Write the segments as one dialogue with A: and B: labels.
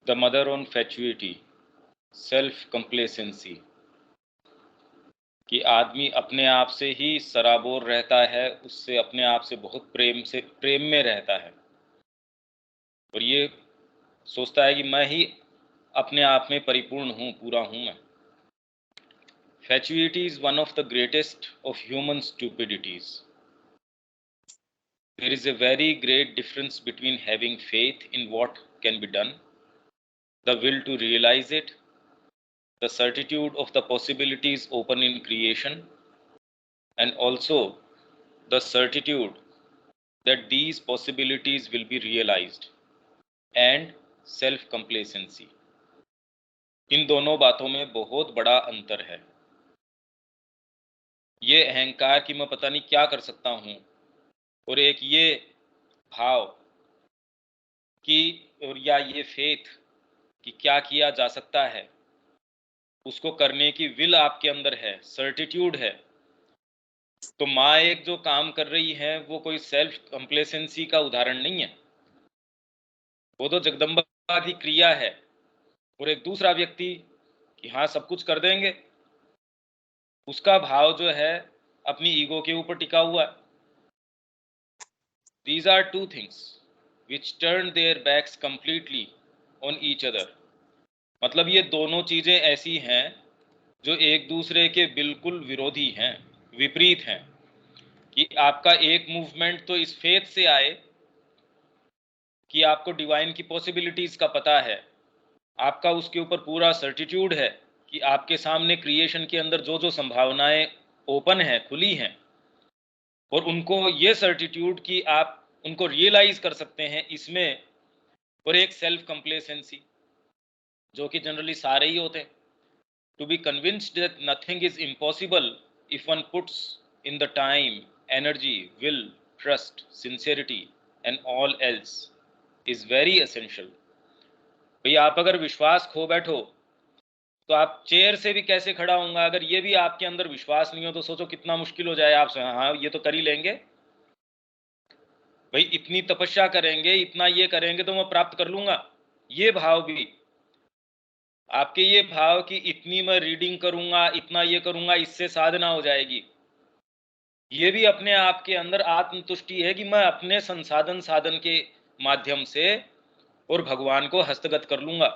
A: The mother on fatuity, self complacency, कि आदमी अपने आप से ही सराबोर रहता है, उससे अपने आप से बहुत प्रेम में रहता है और ये सोचता है कि मैं ही अपने आप में परिपूर्ण हूँ, पूरा हूँ मैं। Fatuity is one of the greatest of human stupidities. There is a very great difference between having faith in what can be done, the will to realize it, the certitude of the possibilities open in creation, and also the certitude that these possibilities will be realized, and self complacency। इन दोनों बातों में बहुत बड़ा अंतर है। ये अहंकार कि मैं पता नहीं क्या कर सकता हूँ, और एक ये भाव कि, और या ये फेथ कि क्या किया जा सकता है, उसको करने की विल आपके अंदर है, सर्टिट्यूड है। तो माँ एक जो काम कर रही है वो कोई सेल्फ कंप्लेसेंसी का उदाहरण नहीं है, वो तो जगदम्बा की क्रिया है। और एक दूसरा व्यक्ति कि हाँ सब कुछ कर देंगे, उसका भाव जो है अपनी ईगो के ऊपर टिका हुआ है। These are two things which turn their backs completely on each other। मतलब ये दोनों चीजें ऐसी हैं जो एक दूसरे के बिल्कुल विरोधी हैं, विपरीत हैं। कि आपका एक मूवमेंट तो इस फेथ से आए कि आपको डिवाइन की पॉसिबिलिटीज का पता है, आपका उसके ऊपर पूरा सर्टिट्यूड है कि आपके सामने क्रिएशन के अंदर जो जो संभावनाएं ओपन है, खुली हैं, और उनको ये सर्टिट्यूड कि आप उनको रियलाइज कर सकते हैं इसमें, और एक सेल्फ कंप्लेसेंसी जो कि जनरली सारे ही होते हैं। To be convinced that nothing is impossible if one puts in the time, energy, will, trust, sincerity and all else is very essential. भाई आप अगर विश्वास खो बैठो तो आप चेयर से भी कैसे खड़ा होऊंगा, अगर ये भी आपके अंदर विश्वास नहीं हो तो सोचो कितना मुश्किल हो जाए। आप हाँ ये तो कर ही लेंगे, भाई इतनी तपस्या करेंगे, इतना ये करेंगे तो मैं प्राप्त कर लूंगा। ये भाव भी आपके, ये भाव कि इतनी मैं रीडिंग करूंगा, इतना ये करूंगा, इससे साधना हो जाएगी, ये भी अपने आप के अंदर आत्मतुष्टि है कि मैं अपने संसाधन साधन के माध्यम से और भगवान को हस्तगत कर लूंगा।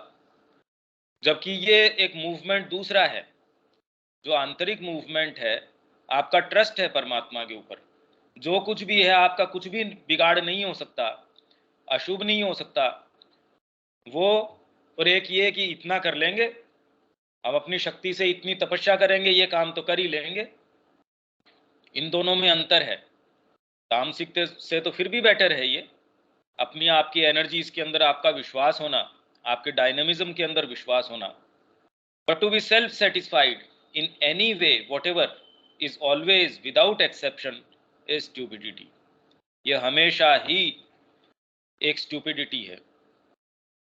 A: जबकि ये एक मूवमेंट दूसरा है, जो आंतरिक मूवमेंट है, आपका ट्रस्ट है परमात्मा के ऊपर। जो कुछ भी है आपका कुछ भी बिगाड़ नहीं हो सकता, अशुभ नहीं हो सकता वो। और एक ये कि इतना कर लेंगे, हम अपनी शक्ति से इतनी तपस्या करेंगे, ये काम तो कर ही लेंगे। इन दोनों में अंतर है। तामसिक से तो फिर भी बेटर है ये, अपनी आपकी एनर्जीज के अंदर आपका विश्वास होना, आपके डायनामिज्म के अंदर विश्वास होना। But to be self satisfied in any way whatever is always without exception is stupidity. ये हमेशा ही एक स्टूपिडिटी है।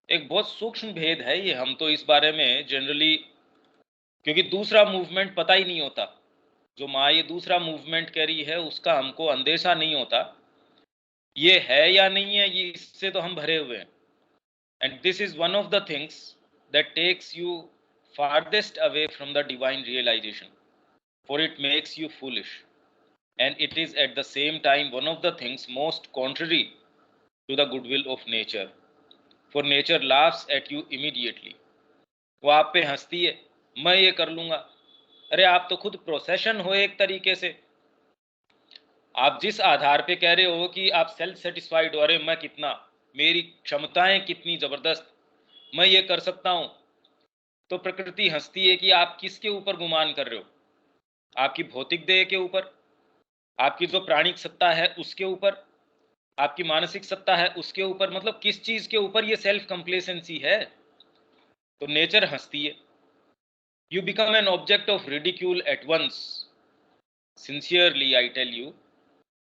A: एक बहुत सूक्ष्म भेद है ये, हम तो इस बारे में जनरली, क्योंकि दूसरा मूवमेंट पता ही नहीं होता, जो माँ ये दूसरा मूवमेंट कह रही है उसका हमको अंदेशा नहीं होता, ये है या नहीं है, ये इससे तो हम भरे हुए हैं। And this is one of the things that takes you farthest away from the divine realization, for it makes you foolish, and it is at the same time one of the things most contrary to the goodwill of nature, for nature laughs at you immediately। वो आप पे हंसती है, मैं ये कर लूंगा। अरे आप तो खुद प्रोसेशन हो एक तरीके से। आप जिस आधार पे कह रहे हो कि आप सेल्फ सेटिस्फाइड हो, अरे मैं कितना, मेरी क्षमताएं कितनी जबरदस्त, मैं ये कर सकता हूं, तो प्रकृति हंसती है कि आप किसके ऊपर गुमान कर रहे हो। आपकी भौतिक देह के ऊपर, आपकी जो प्राणिक सत्ता है उसके ऊपर, आपकी मानसिक सत्ता है उसके ऊपर, मतलब किस चीज के ऊपर ये सेल्फ कंप्लेसेंसी है। तो नेचर हंसती है। You become an object of ridicule at once. Sincerely I tell you,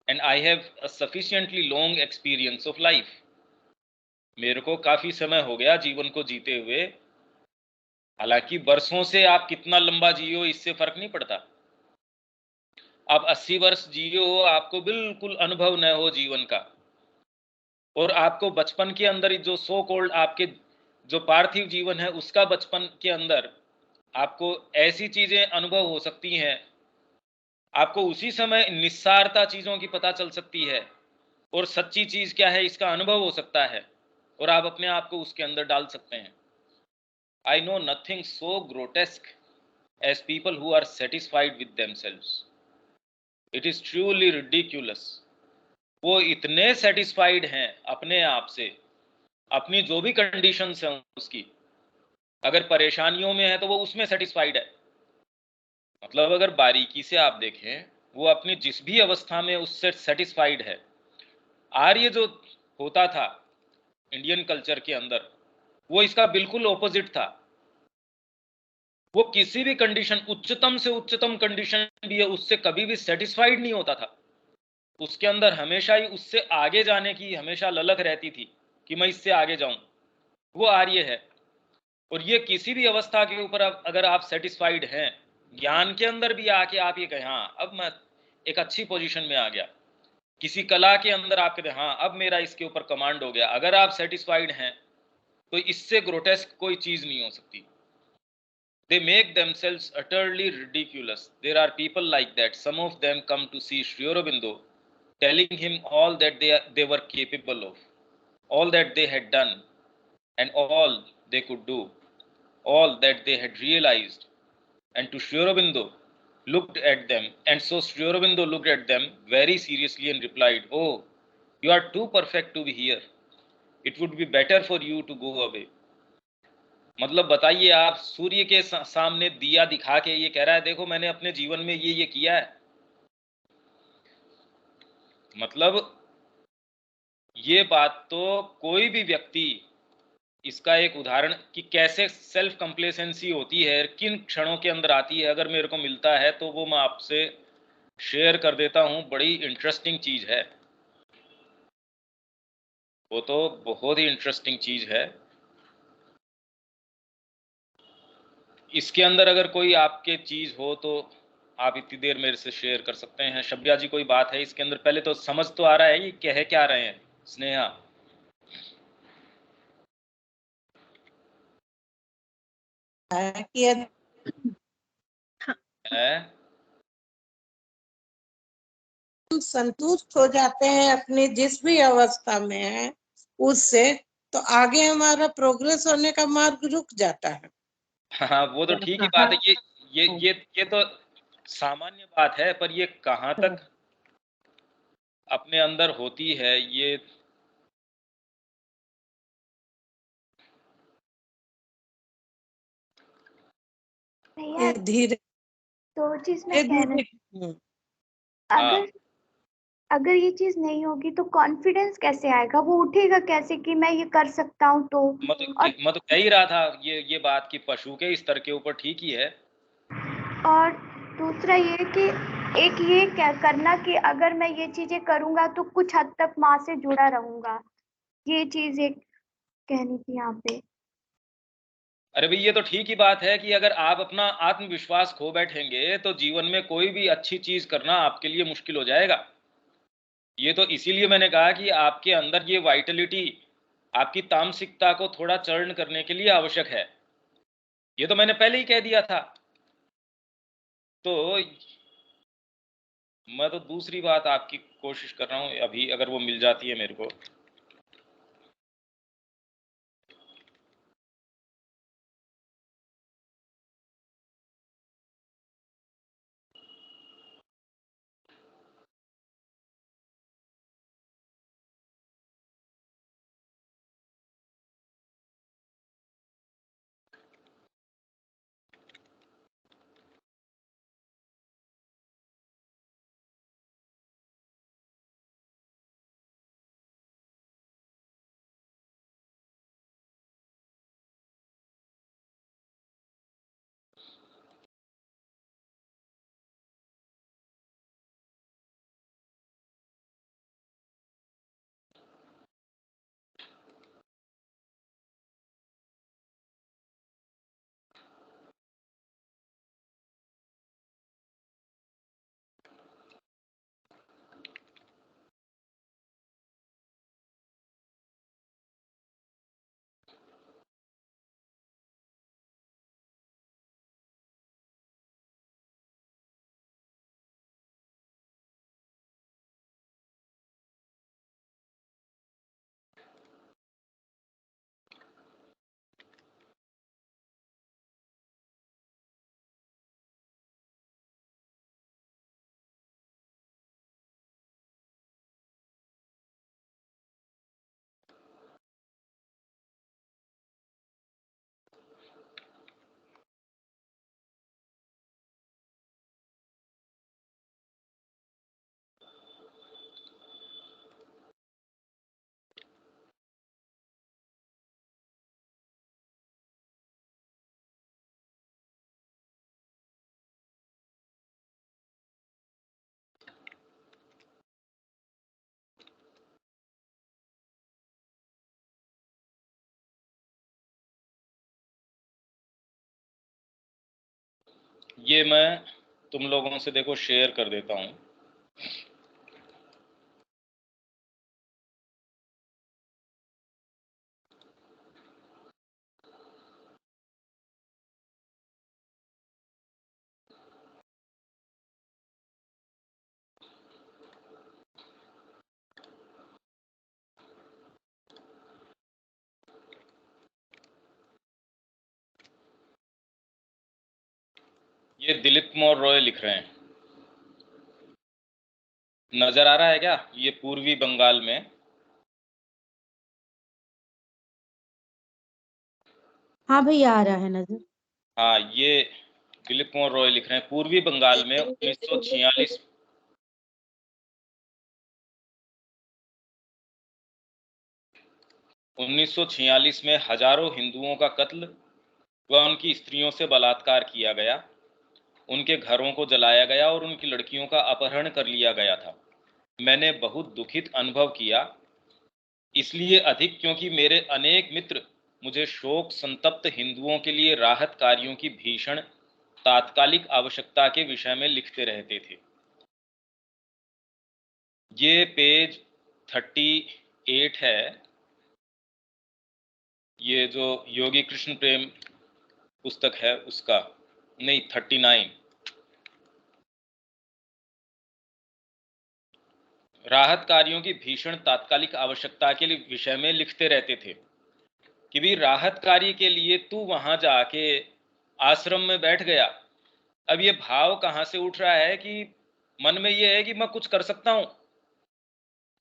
A: and I have a sufficiently long experience of life. मेरे को काफी समय हो गया जीवन को जीते हुए। हालांकि वर्षों से आप कितना लंबा जियो इससे फर्क नहीं पड़ता। आप 80 वर्ष जियो, आपको बिल्कुल अनुभव न हो जीवन का, और आपको बचपन के अंदर जो सो कॉल्ड आपके जो पार्थिव जीवन है उसका बचपन के अंदर आपको ऐसी चीजें अनुभव हो सकती हैं, आपको उसी समय निस्सारता चीजों की पता चल सकती है और सच्ची चीज क्या है इसका अनुभव हो सकता है और आप अपने आप को उसके अंदर डाल सकते हैं। I know nothing so grotesque as people who are satisfied with themselves. It is truly ridiculous. वो इतने सेटिस्फाइड हैं अपने आप से, अपनी जो भी कंडीशंस हैं उसकी, अगर परेशानियों में है तो वो उसमें सेटिस्फाइड है। मतलब अगर बारीकी से आप देखें, वो अपनी जिस भी अवस्था में उससे सेटिस्फाइड है। आर्य जो होता था इंडियन कल्चर के अंदर, वो इसका बिल्कुल ऑपोजिट था। वो किसी भी कंडीशन, उच्चतम से उच्चतम कंडीशन भी है, उससे कभी भी सेटिस्फाइड नहीं होता था। उसके अंदर हमेशा ही उससे आगे जाने की हमेशा ललक रहती थी कि मैं इससे आगे जाऊं। वो आर्य है। और ये किसी भी अवस्था के ऊपर अगर आप सेटिस्फाइड हैं, ज्ञान के अंदर भी आके आप ये कहें हाँ अब मैं एक अच्छी पोजीशन में आ गया, किसी कला के अंदर आप कहते हाँ अब मेरा इसके ऊपर कमांड हो गया, अगर आप सेटिस्फाइड हैं तो इससे ग्रोटेस्क कोई चीज नहीं हो सकती। They make themselves utterly ridiculous. There are people like that. Some of them come to see Sri Aurobindo, telling him all that they were capable of, all that they had done, and all they could do, all that they had realized. And to Sri Aurobindo looked at them, and so Sri Aurobindo looked at them very seriously and replied, "Oh, you are too perfect to be here. It would be better for you to go away." मतलब बताइए, आप सूर्य के सामने दिया दिखा के ये कह रहा है देखो मैंने अपने जीवन में ये किया है। मतलब ये बात तो कोई भी व्यक्ति इसका एक उदाहरण कि कैसे सेल्फ कंप्लेसेंसी होती है, किन क्षणों के अंदर आती है, अगर मेरे को मिलता है तो वो मैं आपसे शेयर कर देता हूँ। बड़ी इंटरेस्टिंग चीज है वो, तो बहुत ही इंटरेस्टिंग चीज है। इसके अंदर अगर कोई आपके चीज हो तो आप इतनी देर मेरे से शेयर कर सकते हैं। शब्या जी कोई बात है इसके अंदर? पहले तो समझ तो आ रहा है ये कह क्या रहे हैं स्नेहा?
B: कि
A: है
B: संतुष्ट हो जाते हैं अपने जिस भी अवस्था में है उससे, तो आगे हमारा प्रोग्रेस होने का मार्ग रुक जाता है।
A: हाँ, वो तो ठीक ही बात है। ये तो सामान्य बात है, पर ये कहाँ तक अपने अंदर होती है ये
B: धीरे
C: तो चीज मैं कहना,
B: धीरे
C: अगर अगर ये चीज नहीं होगी तो कॉन्फिडेंस कैसे आएगा, वो उठेगा कैसे कि मैं ये कर सकता हूँ। तो
A: मैं तो कह ही रहा था ये बात कि पशु के स्तर के ऊपर ठीक ही है।
C: और दूसरा ये कि एक ये क्या करना कि अगर मैं ये चीजें करूंगा तो कुछ हद तक माँ से जुड़ा रहूंगा, ये चीज एक कहनी थी यहाँ पे।
A: अरे भाई ये तो ठीक ही बात है कि अगर आप अपना आत्मविश्वास खो बैठेंगे तो जीवन में कोई भी अच्छी चीज करना आपके लिए मुश्किल हो जाएगा। ये तो इसीलिए मैंने कहा कि आपके अंदर ये वाइटलिटी, आपकी तामसिकता को थोड़ा चर्ण करने के लिए आवश्यक है। ये तो मैंने पहले ही कह दिया था। तो मैं तो दूसरी बात आपकी कोशिश कर रहा हूँ अभी, अगर वो मिल जाती है मेरे को। ये मैं तुम लोगों से देखो शेयर कर देता हूँ। ये दिलीप कुमार रॉय लिख रहे हैं, नजर आ रहा है क्या? ये पूर्वी बंगाल में,
D: हाँ भैया आ रहा है नजर।
A: हाँ ये दिलीप कुमार रॉय लिख रहे हैं, पूर्वी बंगाल में 1946 1946 में हजारों हिंदुओं का कत्ल व उनकी स्त्रियों से बलात्कार किया गया, उनके घरों को जलाया गया और उनकी लड़कियों का अपहरण कर लिया गया था। मैंने बहुत दुखित अनुभव किया, इसलिए अधिक क्योंकि मेरे अनेक मित्र मुझे शोक संतप्त हिंदुओं के लिए राहत कार्यों की भीषण तात्कालिक आवश्यकता के विषय में लिखते रहते थे। ये पेज 38 है, ये जो योगी कृष्ण प्रेम पुस्तक है उसका, नहीं 39। राहत कार्यों की भीषण तात्कालिक आवश्यकता के लिए विषय में लिखते रहते थे कि भी राहत कार्य के लिए तू वहां जाके आश्रम में बैठ गया। अब ये भाव कहां से उठ रहा है कि मन में ये है कि मैं कुछ कर सकता हूं,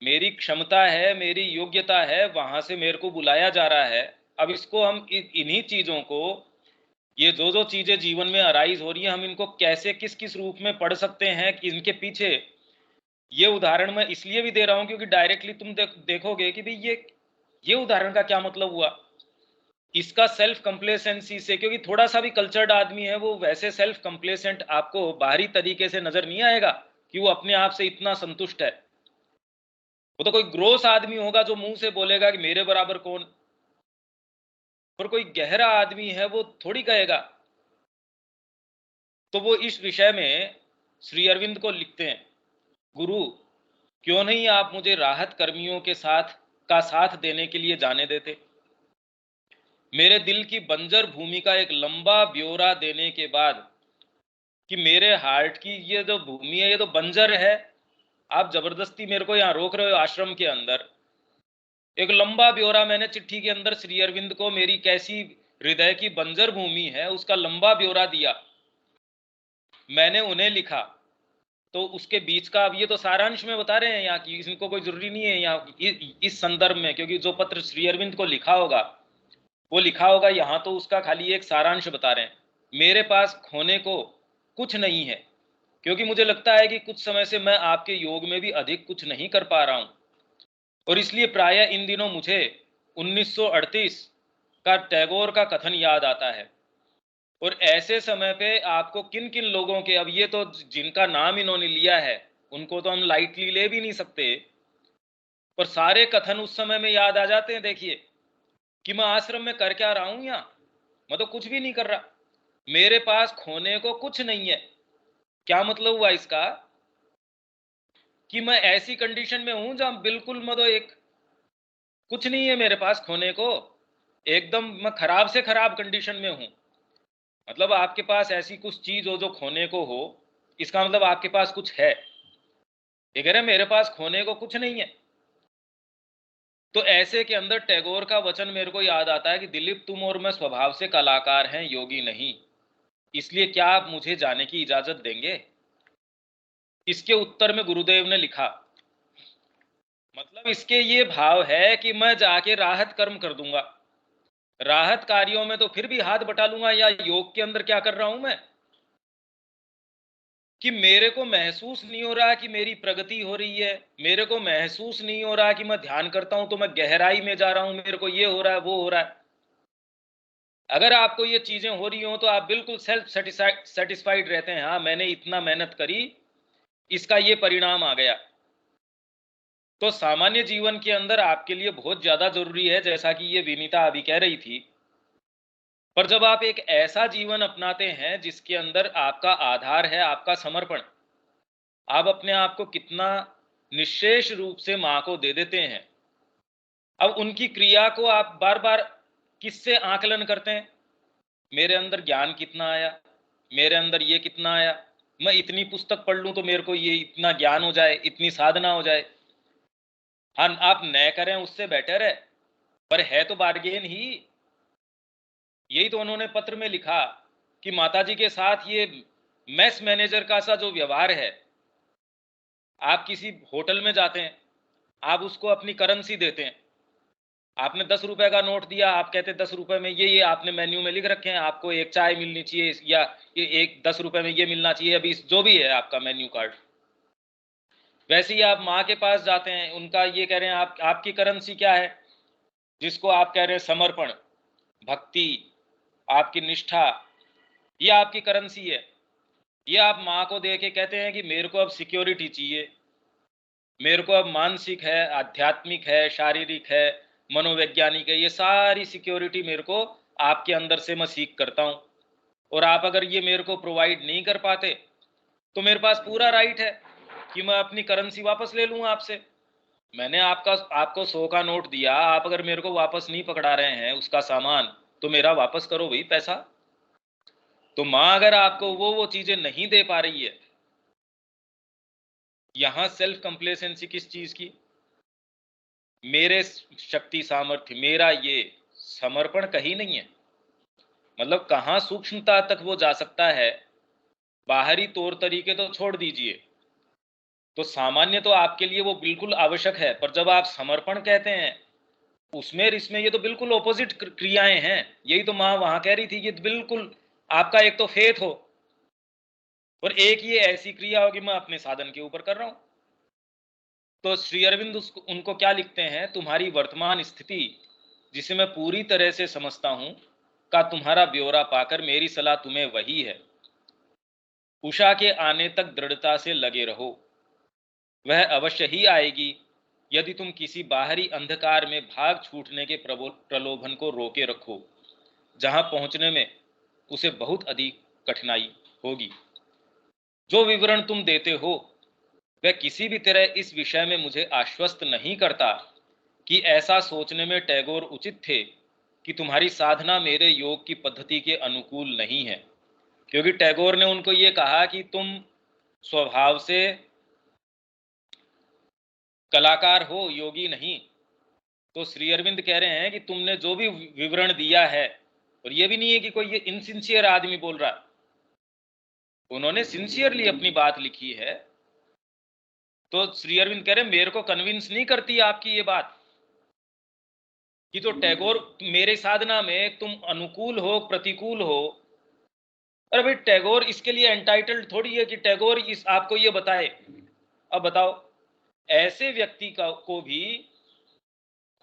A: मेरी क्षमता है, मेरी योग्यता है, वहां से मेरे को बुलाया जा रहा है। अब इसको हम इन्हीं चीजों को, ये जो चीजें जीवन में अराइज हो रही है, हम इनको कैसे किस किस रूप में पढ़ सकते हैं कि इनके पीछे, ये उदाहरण मैं इसलिए भी दे रहा हूं क्योंकि डायरेक्टली तुम देखोगे कि भाई ये उदाहरण का क्या मतलब हुआ। इसका सेल्फ कंप्लेसेंसी से, क्योंकि थोड़ा सा भी कल्चर्ड आदमी है वो वैसे सेल्फ कंप्लेसेंट आपको बाहरी तरीके से नजर नहीं आएगा कि वो अपने आप से इतना संतुष्ट है। वो तो कोई ग्रोस आदमी होगा जो मुंह से बोलेगा कि मेरे बराबर कौन, पर कोई गहरा आदमी है वो थोड़ी कहेगा। तो वो इस विषय में श्री अरविंद को लिखते हैं, गुरु क्यों नहीं आप मुझे राहत कर्मियों के साथ देने के लिए जाने देते। मेरे दिल की बंजर भूमि का एक लंबा ब्यौरा देने के बाद कि मेरे हार्ट की ये जो भूमि है ये तो बंजर है, आप जबरदस्ती मेरे को यहाँ रोक रहे हो आश्रम के अंदर। एक लंबा ब्यौरा मैंने चिट्ठी के अंदर श्री अरविंद को मेरी कैसी हृदय की बंजर भूमि है उसका लंबा ब्यौरा दिया, मैंने उन्हें लिखा। तो उसके बीच का, अब ये तो सारांश में बता रहे हैं यहाँ की, इनको कोई जरूरी नहीं है यहाँ इस संदर्भ में, क्योंकि जो पत्र श्री अरविंद को लिखा होगा वो लिखा होगा, यहाँ तो उसका खाली एक सारांश बता रहे हैं। मेरे पास खोने को कुछ नहीं है, क्योंकि मुझे लगता है कि कुछ समय से मैं आपके योग में भी अधिक कुछ नहीं कर पा रहा हूं, और इसलिए प्राय इन दिनों मुझे 1938 का टैगोर का कथन याद आता है। और ऐसे समय पे आपको किन किन लोगों के, अब ये तो जिनका नाम इन्होंने लिया है उनको तो हम लाइटली ले भी नहीं सकते, पर सारे कथन उस समय में याद आ जाते हैं। देखिए कि मैं आश्रम में कर क्या रहा हूं, यहाँ मैं तो कुछ भी नहीं कर रहा, मेरे पास खोने को कुछ नहीं है। क्या मतलब हुआ इसका कि मैं ऐसी कंडीशन में हूं जहां बिल्कुल मैं तो एक कुछ नहीं है मेरे पास खोने को, एकदम मैं खराब से खराब कंडीशन में हूं। मतलब आपके पास ऐसी कुछ चीज हो जो खोने को हो, इसका मतलब आपके पास कुछ है। ये कह रहे मेरे पास खोने को कुछ नहीं है। तो ऐसे के अंदर टैगोर का वचन मेरे को याद आता है कि दिलीप तुम और मैं स्वभाव से कलाकार हैं, योगी नहीं, इसलिए क्या आप मुझे जाने की इजाजत देंगे। इसके उत्तर में गुरुदेव ने लिखा, मतलब इसके ये भाव है कि मैं जाके राहत कर्म कर दूंगा, राहत कार्यों में तो फिर भी हाथ बटा लूंगा, या योग के अंदर क्या कर रहा हूं मैं कि मेरे को महसूस नहीं हो रहा कि मेरी प्रगति हो रही है, मेरे को महसूस नहीं हो रहा कि मैं ध्यान करता हूं तो मैं गहराई में जा रहा हूं, मेरे को ये हो रहा है वो हो रहा है। अगर आपको ये चीजें हो रही हो तो आप बिल्कुल सेल्फ सेटिस्फाइड रहते हैं, हाँ मैंने इतना मेहनत करी, इसका ये परिणाम आ गया। तो सामान्य जीवन के अंदर आपके लिए बहुत ज्यादा जरूरी है, जैसा कि ये विनीता अभी कह रही थी, पर जब आप एक ऐसा जीवन अपनाते हैं जिसके अंदर आपका आधार है आपका समर्पण, आप अपने आप को कितना निश्शेष रूप से मां को दे देते हैं। अब उनकी क्रिया को आप बार बार किससे आकलन करते हैं? मेरे अंदर ज्ञान कितना आया, मेरे अंदर ये कितना आया, मैं इतनी पुस्तक पढ़ लूं तो मेरे को ये इतना ज्ञान हो जाए, इतनी साधना हो जाए। हाँ, आप न करें उससे बेटर है, पर है तो बार्गेन ही। यही तो उन्होंने पत्र में लिखा कि माताजी के साथ ये मेस मैनेजर का सा जो व्यवहार है, आप किसी होटल में जाते हैं, आप उसको अपनी करेंसी देते हैं, आपने 10 रुपए का नोट दिया, आप कहते हैं 10 रुपए में ये आपने मेन्यू में लिख रखे हैं, आपको एक चाय मिलनी चाहिए या ये एक 10 रुपए में ये मिलना चाहिए, अभी जो भी है आपका मेन्यू कार्ड। वैसे ही आप माँ के पास जाते हैं, उनका ये कह रहे हैं आपकी करेंसी क्या है, जिसको आप कह रहे हैं समर्पण, भक्ति, आपकी निष्ठा, ये आपकी करेंसी है। ये आप माँ को दे के कहते हैं कि मेरे को अब सिक्योरिटी चाहिए, मेरे को अब मानसिक है, आध्यात्मिक है, शारीरिक है, मनोवैज्ञानिक है, ये सारी सिक्योरिटी मेरे को आपके अंदर से मैं सीख करता हूँ। और आप अगर ये मेरे को प्रोवाइड नहीं कर पाते तो मेरे पास पूरा राइट है कि मैं अपनी करेंसी वापस ले लूँ आपसे। मैंने आपको 100 का नोट दिया, आप अगर मेरे को वापस नहीं पकड़ा रहे हैं उसका सामान, तो मेरा वापस करो भाई पैसा। तो माँ अगर आपको वो चीजें नहीं दे पा रही है, यहां सेल्फ कंप्लेसेंसी किस चीज की? मेरे शक्ति सामर्थ्य, मेरा ये समर्पण कहीं नहीं है। मतलब कहां सूक्ष्मता तक वो जा सकता है, बाहरी तौर तरीके तो छोड़ दीजिए, तो सामान्य तो आपके लिए वो बिल्कुल आवश्यक है, पर जब आप समर्पण कहते हैं उसमें इसमें ये तो बिल्कुल ऑपोजिट क्रियाएं हैं। यही तो माँ वहां कह रही थी, ये बिल्कुल आपका एक तो फेथ हो और एक ये ऐसी क्रिया हो कि मैं अपने साधन के ऊपर कर रहा हूं। तो श्री अरविंद उनको क्या लिखते हैं, तुम्हारी वर्तमान स्थिति जिसे मैं पूरी तरह से समझता हूं का तुम्हारा ब्यौरा पाकर मेरी सलाह तुम्हें वही है, उषा के आने तक दृढ़ता से लगे रहो, वह अवश्य ही आएगी यदि तुम किसी बाहरी अंधकार में भाग छूटने के प्रलोभन को रोके रखो, जहां पहुंचने में उसे बहुत अधिक कठिनाई होगी। जो विवरण तुम देते हो वह किसी भी तरह इस विषय में मुझे आश्वस्त नहीं करता कि ऐसा सोचने में टैगोर उचित थे कि तुम्हारी साधना मेरे योग की पद्धति के अनुकूल नहीं है। क्योंकि टैगोर ने उनको ये कहा कि तुम स्वभाव से कलाकार हो, योगी नहीं। तो श्री अरविंद कह रहे हैं कि तुमने जो भी विवरण दिया है, और ये भी नहीं है कि कोई ये इनसिंसियर आदमी बोल रहा, उन्होंने सिंसियरली अपनी बात लिखी है। तो श्री अरविंद कह रहे हैं मेरे को कन्विंस नहीं करती आपकी ये बात कि तो टैगोर मेरे साधना में तुम अनुकूल हो प्रतिकूल हो। अरे भाई टैगोर इसके लिए एंटाइटल्ड थोड़ी है कि टैगोर इस आपको ये बताए। अब बताओ, ऐसे व्यक्ति को भी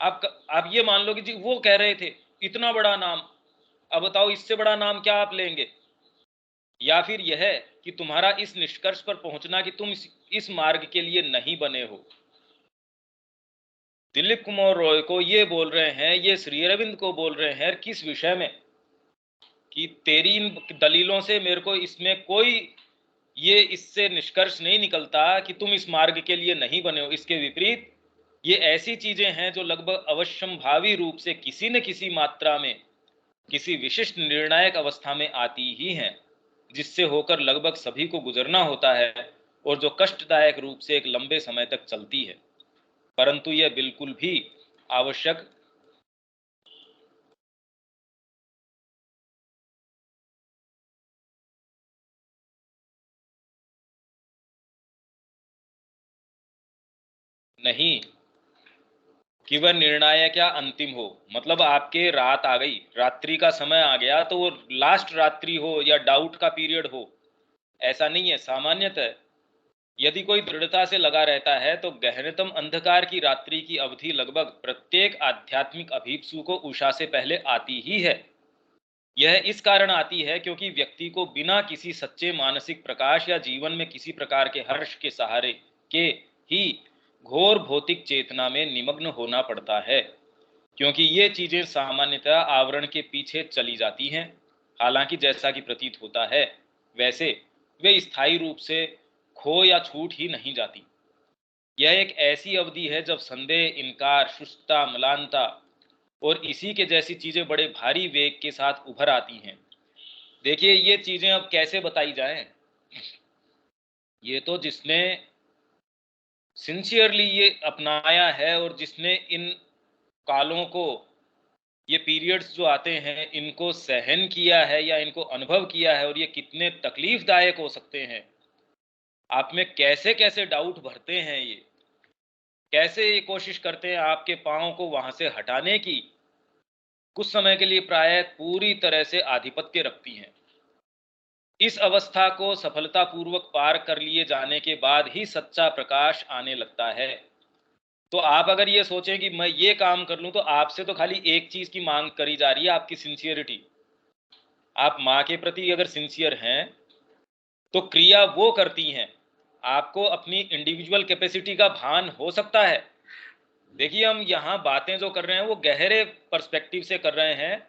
A: आप ये मान लो कि जी वो कह रहे थे इतना बड़ा नाम, अब बताओ इससे बड़ा नाम क्या आप लेंगे? या फिर यह है कि तुम्हारा इस निष्कर्ष पर पहुंचना कि तुम इस मार्ग के लिए नहीं बने हो। दिलीप कुमार रॉय को ये बोल रहे हैं, ये श्री अरविंद को बोल रहे हैं, किस विषय में कि तेरी इन दलीलों से मेरे को इसमें कोई ये इससे निष्कर्ष नहीं निकलता कि तुम इस मार्ग के लिए नहीं बने हो। इसके विपरीत ये ऐसी चीजें हैं जो लगभग अवश्यंभावी रूप से किसी न किसी मात्रा में किसी विशिष्ट निर्णायक अवस्था में आती ही हैं, जिससे होकर लगभग सभी को गुजरना होता है और जो कष्टदायक रूप से एक लंबे समय तक चलती है, परंतु यह बिल्कुल भी आवश्यक नहीं कि वह निर्णायक या अंतिम हो। मतलब आपके रात आ गई, रात्रि का समय आ गया, तो वो लास्ट रात्रि हो या डाउट का पीरियड हो, ऐसा नहीं है। सामान्यतः यदि कोई दृढ़ता से लगा रहता है तो गहनतम अंधकार की रात्रि की अवधि लगभग प्रत्येक आध्यात्मिक अभीप्सु को उषा से पहले आती ही है। यह इस कारण आती है क्योंकि व्यक्ति को बिना किसी सच्चे मानसिक प्रकाश या जीवन में किसी प्रकार के हर्ष के सहारे के ही घोर भौतिक चेतना में निमग्न होना पड़ता है। क्योंकि ये चीजें सामान्यतः आवरण के पीछे चली जाती हैं। हालांकि जैसा कि प्रतीत होता है वैसे वे स्थायी रूप से खो या छूट ही नहीं जाती। यह एक ऐसी अवधि है जब संदेह, इनकार, शुष्कता, म्लानता और इसी के जैसी चीजें बड़े भारी वेग के साथ उभर आती हैं। देखिए ये चीजें अब कैसे बताई जाएं? ये तो जिसने सिंसियरली ये अपनाया है और जिसने इन कालों को, ये पीरियड्स जो आते हैं, इनको सहन किया है या इनको अनुभव किया है और ये कितने तकलीफदायक हो सकते हैं। आप में कैसे कैसे डाउट भरते हैं, ये कैसे ये कोशिश करते हैं आपके पाँव को वहां से हटाने की, कुछ समय के लिए प्राय पूरी तरह से आधिपत्य रखती हैं। इस अवस्था को सफलतापूर्वक पार कर लिए जाने के बाद ही सच्चा प्रकाश आने लगता है। तो आप अगर ये सोचें कि मैं ये काम कर लूं, तो आपसे तो खाली एक चीज की मांग करी जा रही है, आपकी सिंसियरिटी। आप माँ के प्रति अगर सिंसियर हैं तो क्रिया वो करती हैं। आपको अपनी इंडिविजुअल कैपेसिटी का भान हो सकता है। देखिए हम यहाँ बातें जो कर रहे हैं वो गहरे पर्सपेक्टिव से कर रहे हैं,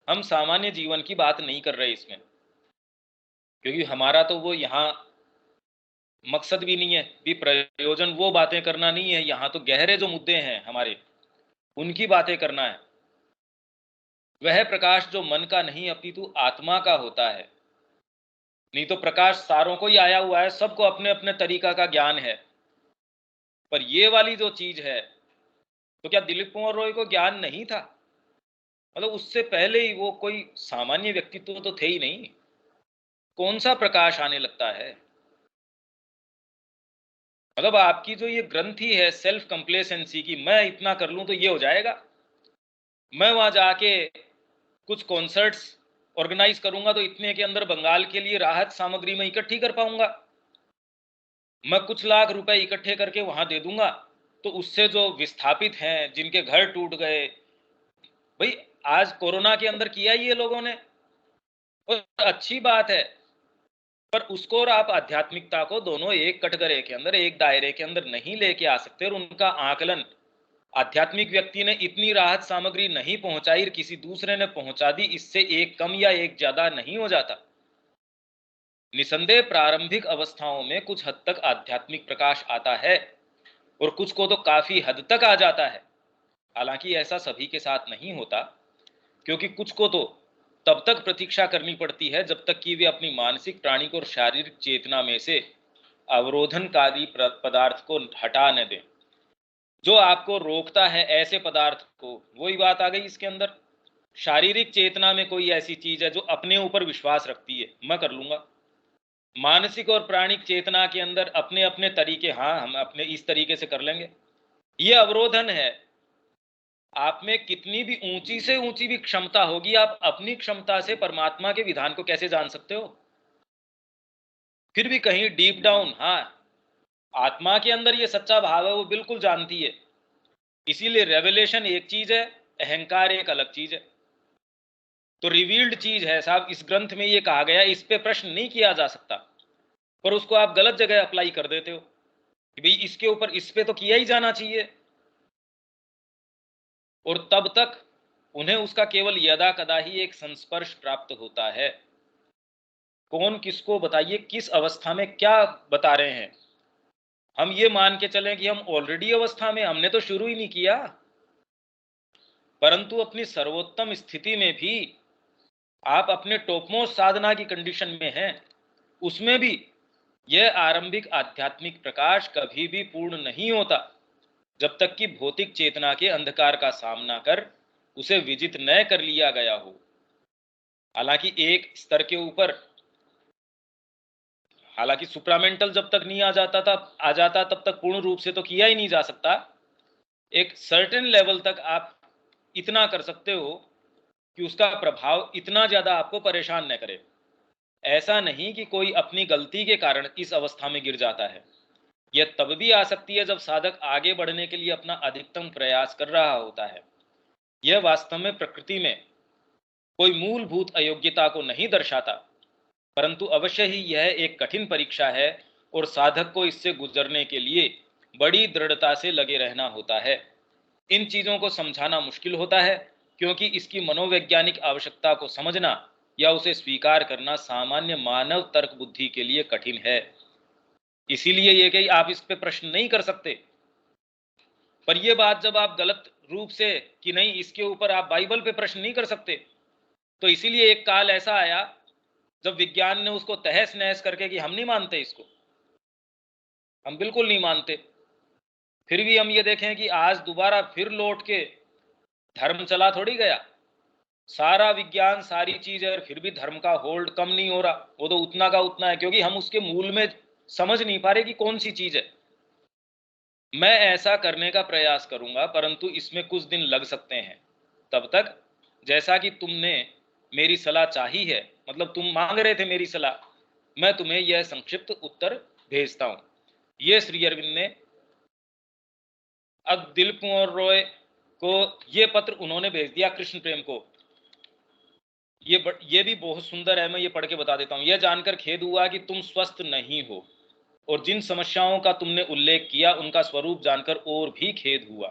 A: हम सामान्य जीवन की बात नहीं कर रहे इसमें, क्योंकि हमारा तो वो यहाँ मकसद भी नहीं है, भी प्रयोजन वो बातें करना नहीं है। यहाँ तो गहरे जो मुद्दे हैं हमारे, उनकी बातें करना है। वह प्रकाश जो मन का नहीं अपितु आत्मा का होता है। नहीं तो प्रकाश सारों को ही आया हुआ है, सबको अपने अपने तरीका का ज्ञान है। पर ये वाली जो चीज है, तो क्या दिलीप कुमार रॉय को ज्ञान नहीं था? मतलब उससे पहले ही वो कोई सामान्य व्यक्तित्व तो थे ही नहीं। कौन सा प्रकाश आने लगता है? मतलब आपकी जो ये ग्रंथि है सेल्फ कंप्लेसेंसी की, मैं इतना कर लूं तो ये हो जाएगा, मैं वहां जाके कुछ कॉन्सर्ट्स ऑर्गेनाइज करूंगा तो इतने के अंदर बंगाल के लिए राहत सामग्री में इकट्ठी कर पाऊंगा, मैं कुछ लाख रुपए इकट्ठे करके वहां दे दूंगा, तो उससे जो विस्थापित हैं, जिनके घर टूट गए, भाई आज कोरोना के अंदर किया ये लोगों ने, और अच्छी बात है, पर उसको और आप आध्यात्मिकता को दोनों एक कटघरे के अंदर, एक दायरे के अंदर नहीं लेके आ सकते। और उनका आकलन, आध्यात्मिक व्यक्ति ने इतनी राहत सामग्री नहीं पहुंचाई, किसी दूसरे ने पहुंचा दी, इससे एक कम या एक ज्यादा नहीं हो जाता। निसंदेह प्रारंभिक अवस्थाओं में कुछ हद तक आध्यात्मिक प्रकाश आता है और कुछ को तो काफी हद तक आ जाता है। हालांकि ऐसा सभी के साथ नहीं होता, क्योंकि कुछ को तो तब तक प्रतीक्षा करनी पड़ती है जब तक कि वे अपनी मानसिक, प्राणिक और शारीरिक चेतना में से अवरोधनकारी पदार्थ को हटा न दें, जो आपको रोकता है ऐसे पदार्थ को। वही बात आ गई इसके अंदर। शारीरिक चेतना में कोई ऐसी चीज है जो अपने ऊपर विश्वास रखती है, मैं कर लूंगा। मानसिक और प्राणिक चेतना के अंदर अपने अपने तरीके, हाँ हम अपने इस तरीके से कर लेंगे, ये अवरोधन है। आप में कितनी भी ऊंची से ऊंची भी क्षमता होगी, आप अपनी क्षमता से परमात्मा के विधान को कैसे जान सकते हो? फिर भी कहीं डीप डाउन, हाँ, आत्मा के अंदर ये सच्चा भाव है, वो बिल्कुल जानती है। इसीलिए रेवलेशन एक चीज है, अहंकार एक अलग चीज है। तो रिवील्ड चीज है साहब, इस ग्रंथ में ये कहा गया, इस पे प्रश्न नहीं किया जा सकता, पर उसको आप गलत जगह अप्लाई कर देते हो कि भाई इसके ऊपर, इस पे तो किया ही जाना चाहिए। और तब तक उन्हें उसका केवल यदा कदा ही एक संस्पर्श प्राप्त होता है। कौन किसको बताइए किस अवस्था में क्या बता रहे हैं? हम ये मान के चलें कि हम ऑलरेडी अवस्था में, हमने तो शुरू ही नहीं किया। परंतु अपनी सर्वोत्तम स्थिति में भी आप अपने टॉपमोस्ट साधना की कंडीशन में हैं, उसमें भी यह आरंभिक आध्यात्मिक प्रकाश कभी भी पूर्ण नहीं होता जब तक कि भौतिक चेतना के अंधकार का सामना कर उसे विजित न कर लिया गया हो। हालांकि एक स्तर के ऊपर, हालांकि सुप्रामेंटल जब तक नहीं आ जाता तब तक पूर्ण रूप से तो किया ही नहीं जा सकता। एक सर्टेन लेवल तक आप इतना कर सकते हो कि उसका प्रभाव इतना ज्यादा आपको परेशान न करे। ऐसा नहीं कि कोई अपनी गलती के कारण इस अवस्था में गिर जाता है। यह तब भी आ सकती है जब साधक आगे बढ़ने के लिए अपना अधिकतम प्रयास कर रहा होता है। यह वास्तव में प्रकृति में कोई मूलभूत अयोग्यता को नहीं दर्शाता, परंतु अवश्य ही यह एक कठिन परीक्षा है और साधक को इससे गुजरने के लिए बड़ी दृढ़ता से लगे रहना होता है। इन चीजों को समझाना मुश्किल होता है, क्योंकि इसकी मनोवैज्ञानिक आवश्यकता को समझना या उसे स्वीकार करना सामान्य मानव तर्क बुद्धि के लिए कठिन है। इसीलिए ये कि आप इस पे प्रश्न नहीं कर सकते। पर ये बात जब आप गलत रूप से कि नहीं इसके ऊपर आप बाइबल पे प्रश्न नहीं कर सकते, तो इसीलिए एक काल ऐसा आया जब विज्ञान ने उसको तहस नहस करके कि हम नहीं मानते इसको, हम बिल्कुल नहीं मानते। फिर भी हम ये देखें कि आज दोबारा फिर लौट के धर्म चला थोड़ी गया, सारा विज्ञान सारी चीज है और फिर भी धर्म का होल्ड कम नहीं हो रहा, वो तो उतना का उतना है, क्योंकि हम उसके मूल में समझ नहीं पा रहे कि कौन सी चीज है। मैं ऐसा करने का प्रयास करूंगा, परंतु इसमें कुछ दिन लग सकते हैं। तब तक जैसा कि तुमने मेरी सलाह चाही है, मतलब तुम मांग रहे थे मेरी सलाह, मैं तुम्हें यह संक्षिप्त उत्तर भेजता हूं। ये श्री अरविंद ने अब दिलीप कुंवर रॉय को ये पत्र उन्होंने भेज दिया कृष्ण प्रेम को। ये भी बहुत सुंदर है, मैं ये पढ़ के बता देता हूं। यह जानकर खेद हुआ कि तुम स्वस्थ नहीं हो, और जिन समस्याओं का तुमने उल्लेख किया उनका स्वरूप जानकर और भी खेद हुआ।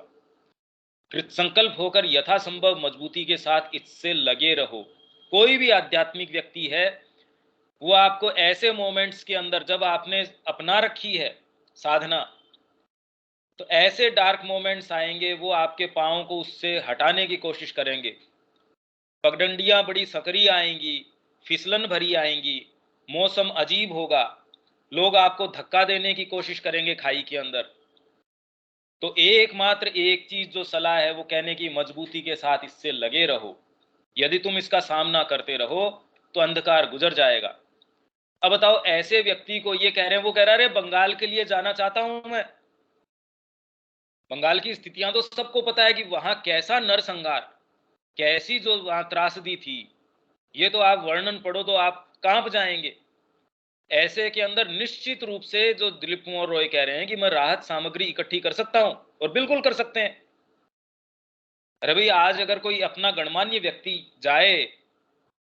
A: कृतसंकल्प होकर यथासंभव मजबूती के साथ इससे लगे रहो। कोई भी आध्यात्मिक व्यक्ति है, वो आपको ऐसे मोमेंट्स के अंदर जब आपने अपना रखी है साधना, तो ऐसे डार्क मोमेंट्स आएंगे, वो आपके पांव को उससे हटाने की कोशिश करेंगे। पगडंडियां बड़ी सकरी आएंगी, फिसलन भरी आएंगी, मौसम अजीब होगा, लोग आपको धक्का देने की कोशिश करेंगे खाई के अंदर। तो एकमात्र एक चीज जो सलाह है वो कहने की मजबूती के साथ इससे लगे रहो। यदि तुम इसका सामना करते रहो तो अंधकार गुजर जाएगा। अब बताओ, ऐसे व्यक्ति को ये कह रहे हैं, वो कह रहा है बंगाल के लिए जाना चाहता हूं मैं। बंगाल की स्थितियां तो सबको पता है कि वहां कैसा नरसंहार, कैसी जो वहां त्रासदी थी, ये तो आप वर्णन पढ़ो तो आप कांप जाएंगे। ऐसे के अंदर निश्चित रूप से जो दिलीप कुमार रॉय कह रहे हैं कि मैं राहत सामग्री इकट्ठी कर सकता हूं, और बिल्कुल कर सकते हैं। अरे भाई, आज अगर कोई अपना गणमान्य व्यक्ति जाए,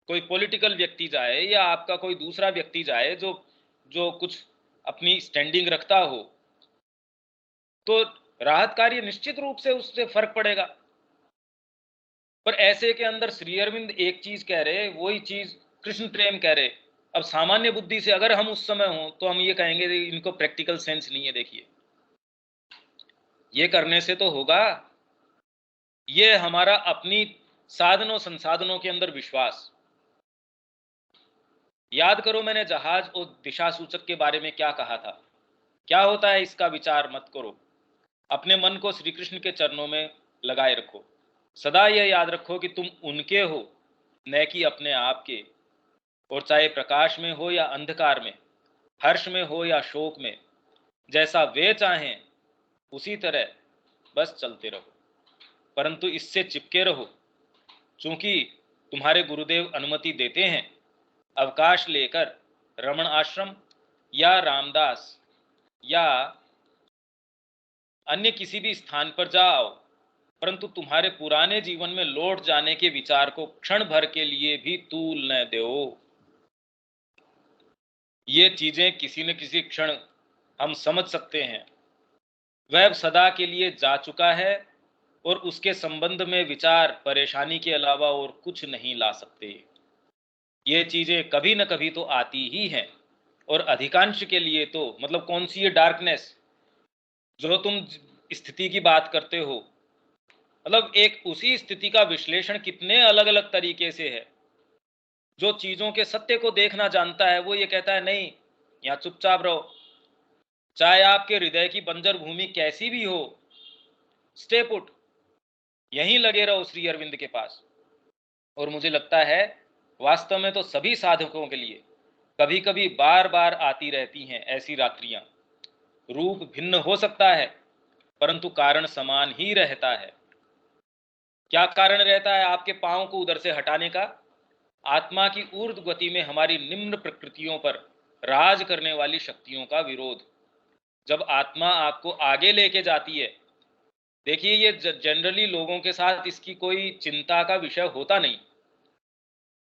A: कोई पॉलिटिकल व्यक्ति जाए, या आपका कोई दूसरा व्यक्ति जाए जो जो कुछ अपनी स्टैंडिंग रखता हो, तो राहत कार्य निश्चित रूप से उससे फर्क पड़ेगा। पर ऐसे के अंदर श्री अरविंद एक चीज कह रहे, वही चीज कृष्ण प्रेम कह रहे। अब सामान्य बुद्धि से अगर हम उस समय हो तो हम ये कहेंगे इनको प्रैक्टिकल सेंस नहीं है। देखिए, ये करने से तो होगा, ये हमारा अपनी साधनों संसाधनों के अंदर विश्वास। याद करो मैंने जहाज और दिशा सूचक के बारे में क्या कहा था। क्या होता है इसका विचार मत करो, अपने मन को श्री कृष्ण के चरणों में लगाए रखो। सदा यह याद रखो कि तुम उनके हो, न कि अपने आप के। और चाहे प्रकाश में हो या अंधकार में, हर्ष में हो या शोक में, जैसा वे चाहें उसी तरह बस चलते रहो, परंतु इससे चिपके रहो। चूंकि तुम्हारे गुरुदेव अनुमति देते हैं, अवकाश लेकर रमण आश्रम या रामदास या अन्य किसी भी स्थान पर जाओ, परंतु तुम्हारे पुराने जीवन में लौट जाने के विचार को क्षण भर के लिए भी तूल न दो। ये चीजें किसी न किसी क्षण हम समझ सकते हैं। वह सदा के लिए जा चुका है और उसके संबंध में विचार परेशानी के अलावा और कुछ नहीं ला सकते। ये चीजें कभी न कभी तो आती ही हैं, और अधिकांश के लिए तो, मतलब कौन सी ये डार्कनेस जो तुम स्थिति की बात करते हो, मतलब एक उसी स्थिति का विश्लेषण कितने अलग अलग तरीके से है। जो चीजों के सत्य को देखना जानता है वो ये कहता है नहीं, यहाँ चुपचाप रहो, चाहे आपके हृदय की बंजर भूमि कैसी भी हो, स्टे पुट, यहीं लगे रहो श्री अरविंद के पास। और मुझे लगता है वास्तव में तो सभी साधकों के लिए कभी कभी बार बार आती रहती हैं ऐसी रात्रियां। रूप भिन्न हो सकता है, परंतु कारण समान ही रहता है। क्या कारण रहता है आपके पांव को उधर से हटाने का? आत्मा की ऊर्ध्व गति में हमारी निम्न प्रकृतियों पर राज करने वाली शक्तियों का विरोध। जब आत्मा आपको आगे लेके जाती है, देखिए ये जनरली लोगों के साथ इसकी कोई चिंता का विषय होता नहीं।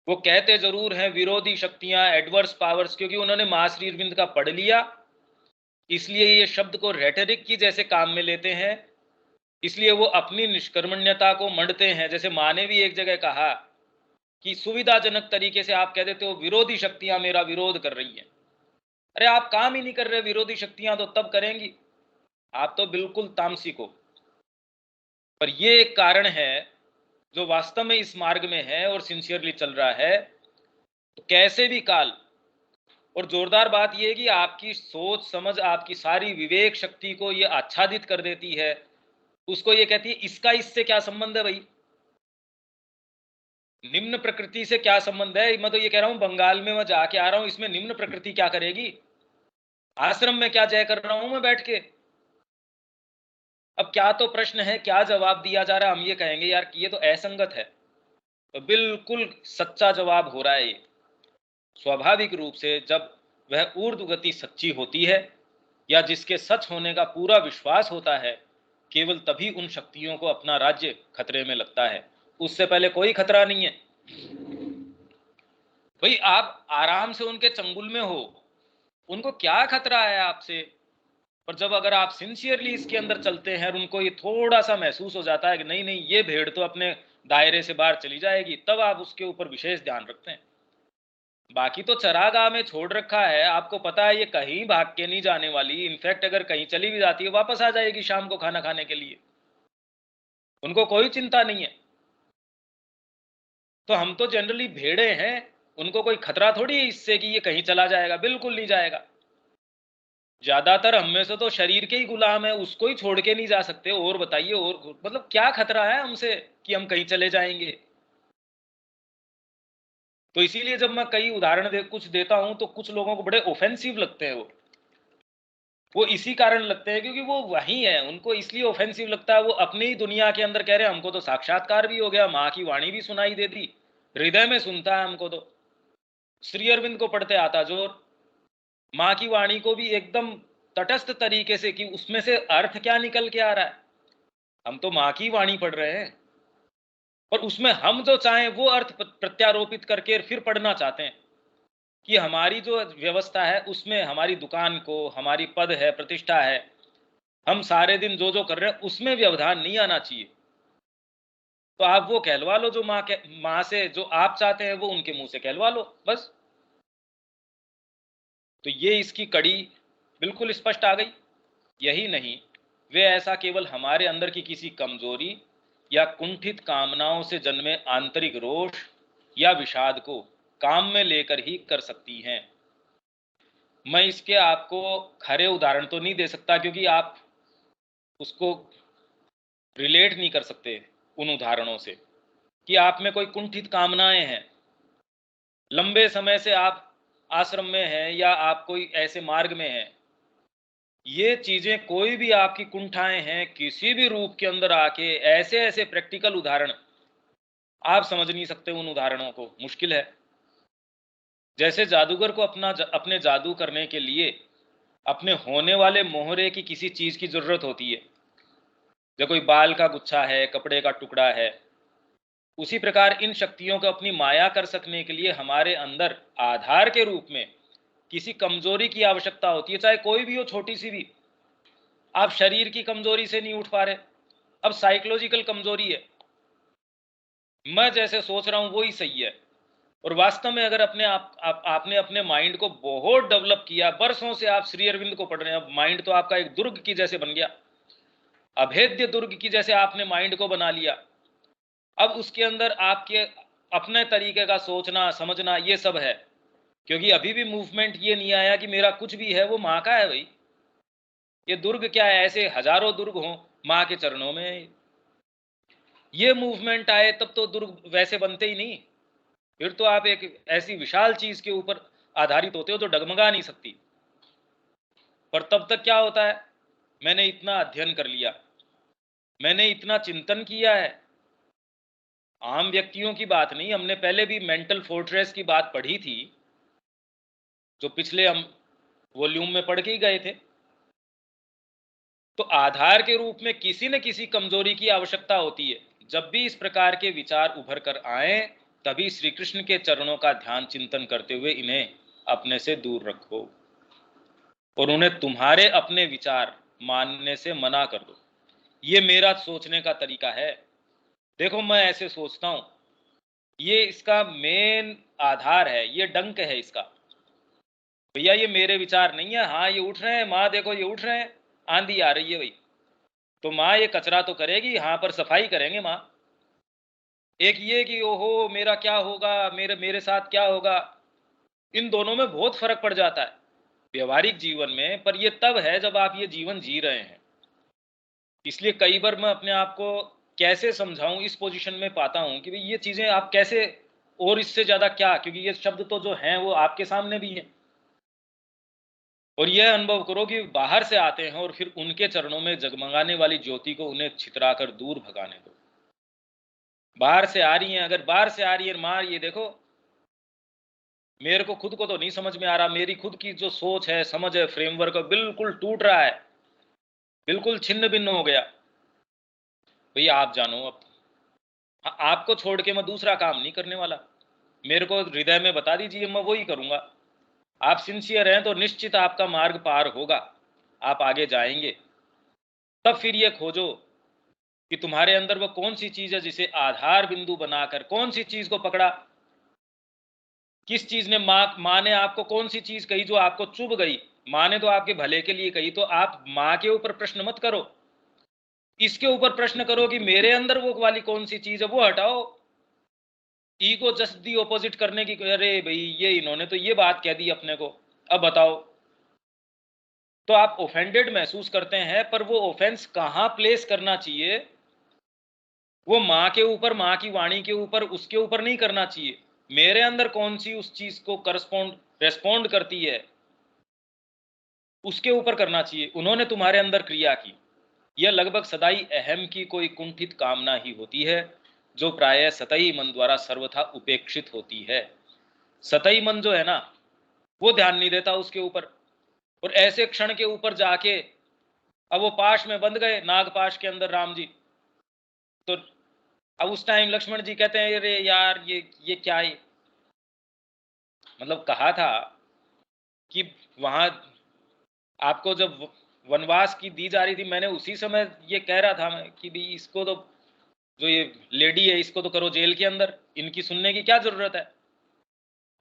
A: वो कहते जरूर हैं विरोधी शक्तियां, एडवर्स पावर्स, क्योंकि उन्होंने महाश्री अरविंद का पढ़ लिया, इसलिए ये शब्द को रेटरिक की जैसे काम में लेते हैं। इसलिए वो अपनी निष्कर्मण्यता को मंडते हैं। जैसे माँ ने भी एक जगह कहा कि सुविधाजनक तरीके से आप कह देते हो विरोधी शक्तियां मेरा विरोध कर रही हैं। अरे आप काम ही नहीं कर रहे, विरोधी शक्तियां तो तब करेंगी, आप तो बिल्कुल तामसिक हो। पर ये एक कारण है जो वास्तव में इस मार्ग में है और सिंसियरली चल रहा है, तो कैसे भी काल। और जोरदार बात यह है कि आपकी सोच समझ, आपकी सारी विवेक शक्ति को ये आच्छादित कर देती है, उसको ये कहती है इसका इससे क्या संबंध है भाई, निम्न प्रकृति से क्या संबंध है। मैं तो ये कह रहा हूं बंगाल में मैं जाके आ रहा हूं, इसमें निम्न प्रकृति क्या करेगी, आश्रम में क्या जय कर रहा हूं मैं बैठ के। अब क्या तो प्रश्न है, क्या जवाब दिया जा रहा है, हम ये कहेंगे यार कि ये तो असंगत है, तो बिल्कुल सच्चा जवाब हो रहा है ये। स्वाभाविक रूप से जब वह ऊर्ध्व गति सच्ची होती है या जिसके सच होने का पूरा विश्वास होता है, केवल तभी उन शक्तियों को अपना राज्य खतरे में लगता है, उससे पहले कोई खतरा नहीं है। भाई आप आराम से उनके चंगुल में हो, उनको क्या खतरा है आपसे। पर जब अगर आप सिंसियरली इसके अंदर चलते हैं और उनको ये थोड़ा सा महसूस हो जाता है कि नहीं नहीं ये भेड़ तो अपने दायरे से बाहर चली जाएगी, तब आप उसके ऊपर विशेष ध्यान रखते हैं। बाकी तो चरागाह में छोड़ रखा है, आपको पता है ये कहीं भाग के नहीं जाने वाली, इनफैक्ट अगर कहीं चली भी जाती है वापस आ जाएगी शाम को खाना खाने के लिए, उनको कोई चिंता नहीं है। तो हम तो जनरली भेड़े हैं, उनको कोई खतरा थोड़ी है इससे कि ये कहीं चला जाएगा, बिल्कुल नहीं जाएगा। ज्यादातर हम में से तो शरीर के ही गुलाम है, उसको ही छोड़ के नहीं जा सकते। और बताइए, और मतलब क्या खतरा है हमसे कि हम कहीं चले जाएंगे। तो इसीलिए जब मैं कई उदाहरण कुछ देता हूं तो कुछ लोगों को बड़े ऑफेंसिव लगते हैं। वो इसी कारण लगते हैं क्योंकि वो वही है, उनको इसलिए ऑफेंसिव लगता है। वो अपनी ही दुनिया के अंदर कह रहे हैं हमको तो साक्षात्कार भी हो गया, माँ की वाणी भी सुनाई दे दी, हृदय में सुनता है हमको तो, श्री अरविंद को पढ़ते आता जोर, माँ की वाणी को भी एकदम तटस्थ तरीके से कि उसमें से अर्थ क्या निकल के आ रहा है। हम तो माँ की वाणी पढ़ रहे हैं, पर उसमें हम जो चाहें वो अर्थ प्रत्यारोपित करके फिर पढ़ना चाहते हैं कि हमारी जो व्यवस्था है उसमें हमारी दुकान को, हमारी पद है, प्रतिष्ठा है, हम सारे दिन जो जो कर रहे हैं उसमें व्यवधान नहीं आना चाहिए। तो आप वो कहलवा लो जो माँ से जो आप चाहते हैं वो उनके मुंह से कहलवा लो बस। तो ये इसकी कड़ी बिल्कुल स्पष्ट आ गई। यही नहीं, वे ऐसा केवल हमारे अंदर की किसी कमजोरी या कुंठित कामनाओं से जन्मे आंतरिक रोष या विषाद को काम में लेकर ही कर सकती हैं। मैं इसके आपको खरे उदाहरण तो नहीं दे सकता क्योंकि आप उसको रिलेट नहीं कर सकते उन उदाहरणों से कि आप में कोई कुंठित कामनाएं हैं, लंबे समय से आप आश्रम में हैं या आप कोई ऐसे मार्ग में हैं, ये चीजें कोई भी आपकी कुंठाएं हैं किसी भी रूप के अंदर आके ऐसे ऐसे प्रैक्टिकल उदाहरण आप समझ नहीं सकते उन उदाहरणों को, मुश्किल है। जैसे जादूगर को अपने जादू करने के लिए अपने होने वाले मोहरे की किसी चीज की जरूरत होती है, जैसे कोई बाल का गुच्छा है, कपड़े का टुकड़ा है, उसी प्रकार इन शक्तियों को अपनी माया कर सकने के लिए हमारे अंदर आधार के रूप में किसी कमजोरी की आवश्यकता होती है, चाहे कोई भी हो, छोटी सी भी। आप शरीर की कमजोरी से नहीं उठ पा रहे, अब साइकोलॉजिकल कमजोरी है, मैं जैसे सोच रहा हूं वो ही सही है। और वास्तव में अगर आपने अपने माइंड को बहुत डेवलप किया, बरसों से आप श्री अरविंद को पढ़ रहे हैं, अब माइंड तो आपका एक दुर्ग की जैसे बन गया, अभेद्य दुर्ग की जैसे आपने माइंड को बना लिया। अब उसके अंदर आपके अपने तरीके का सोचना समझना ये सब है, क्योंकि अभी भी मूवमेंट ये नहीं आया कि मेरा कुछ भी है वो माँ का है। भाई ये दुर्ग क्या है, ऐसे हजारों दुर्ग हों, माँ के चरणों में ये मूवमेंट आए तब तो दुर्ग वैसे बनते ही नहीं। फिर तो आप एक ऐसी विशाल चीज के ऊपर आधारित होते हो जो डगमगा नहीं सकती। पर तब तक क्या होता है, मैंने इतना अध्ययन कर लिया, मैंने इतना चिंतन किया है, आम व्यक्तियों की बात नहीं, हमने पहले भी मेंटल फोर्ट्रेस की बात पढ़ी थी जो पिछले हम वॉल्यूम में पढ़ के ही गए थे। तो आधार के रूप में किसी न किसी कमजोरी की आवश्यकता होती है। जब भी इस प्रकार के विचार उभर कर आए तभी श्री कृष्ण के चरणों का ध्यान चिंतन करते हुए इन्हें अपने से दूर रखो और उन्हें तुम्हारे अपने विचार मानने से मना कर दो। ये मेरा सोचने का तरीका है। देखो मैं ऐसे सोचता हूँ, ये इसका मेन आधार है, ये डंक है इसका। भैया ये मेरे विचार नहीं है। हाँ ये उठ रहे हैं, माँ देखो ये उठ रहे हैं, आंधी आ रही है भाई, तो माँ ये कचरा तो करेगी, हाँ पर सफाई करेंगे माँ। एक ये कि ओहो मेरा क्या होगा, मेरे साथ क्या होगा, इन दोनों में बहुत फर्क पड़ जाता है व्यवहारिक जीवन में। पर ये तब है जब आप ये जीवन जी रहे हैं। इसलिए कई बार मैं अपने आप को कैसे समझाऊं, इस पोजीशन में पाता हूं कि भाई ये चीजें आप कैसे, और इससे ज्यादा क्या, क्योंकि ये शब्द तो जो हैं वो आपके सामने भी हैं। और यह अनुभव करो कि बाहर से आते हैं और फिर उनके चरणों में जगमगाने वाली ज्योति को उन्हें छितरा कर दूर भगाने दो। बाहर से आ रही हैं, अगर बाहर से आ रही है माँ, ये देखो मेरे को खुद को तो नहीं समझ में आ रहा, मेरी खुद की जो सोच है, समझ है, फ्रेमवर्क बिल्कुल टूट रहा है, बिल्कुल छिन्न भिन्न हो गया। भैया आप जानो, अब आपको छोड़ के मैं दूसरा काम नहीं करने वाला। मेरे को हृदय में बता दीजिए, मैं वही करूंगा। आप सिंसियर हैं तो निश्चित आपका मार्ग पार होगा, आप आगे जाएंगे। तब फिर ये खोजो कि तुम्हारे अंदर वो कौन सी चीज है जिसे आधार बिंदु बनाकर, कौन सी चीज को पकड़ा, किस चीज ने माँ ने आपको कौन सी चीज कही जो आपको चुभ गई। माँ ने तो आपके भले के लिए कही, तो आप माँ के ऊपर प्रश्न मत करो, इसके ऊपर प्रश्न करो कि मेरे अंदर वो वाली कौन सी चीज है, वो हटाओ। ईगो जस्ट दी ऑपोजिट करने की, अरे भाई ये इन्होंने तो ये बात कह दी अपने को, अब बताओ। तो आप ऑफेंडेड महसूस करते हैं, पर वो ऑफेंस कहां प्लेस करना चाहिए, वो माँ के ऊपर, माँ की वाणी के ऊपर, उसके ऊपर नहीं करना चाहिए। मेरे अंदर कौन सी उस चीज को रेस्पॉन्ड करती है, उसके ऊपर करना चाहिए। उन्होंने तुम्हारे अंदर क्रिया की, यह लगभग सदाई अहम की कोई कुंठित कामना ही होती है, जो प्रायः सतही मन द्वारा सर्वथा उपेक्षित होती है। सतही मन जो है ना, वो ध्यान नहीं देता उसके ऊपर। और ऐसे क्षण के ऊपर जाके, अब वो पाश में बंध गए, नाग पाश के अंदर राम जी, तो अब उस टाइम लक्ष्मण जी कहते हैं अरे यार ये क्या है। मतलब कहा था कि वहां आपको जब वनवास की दी जा रही थी, मैंने उसी समय ये कह रहा था मैं कि भाई इसको तो, जो ये लेडी है इसको तो करो जेल के अंदर, इनकी सुनने की क्या जरूरत है।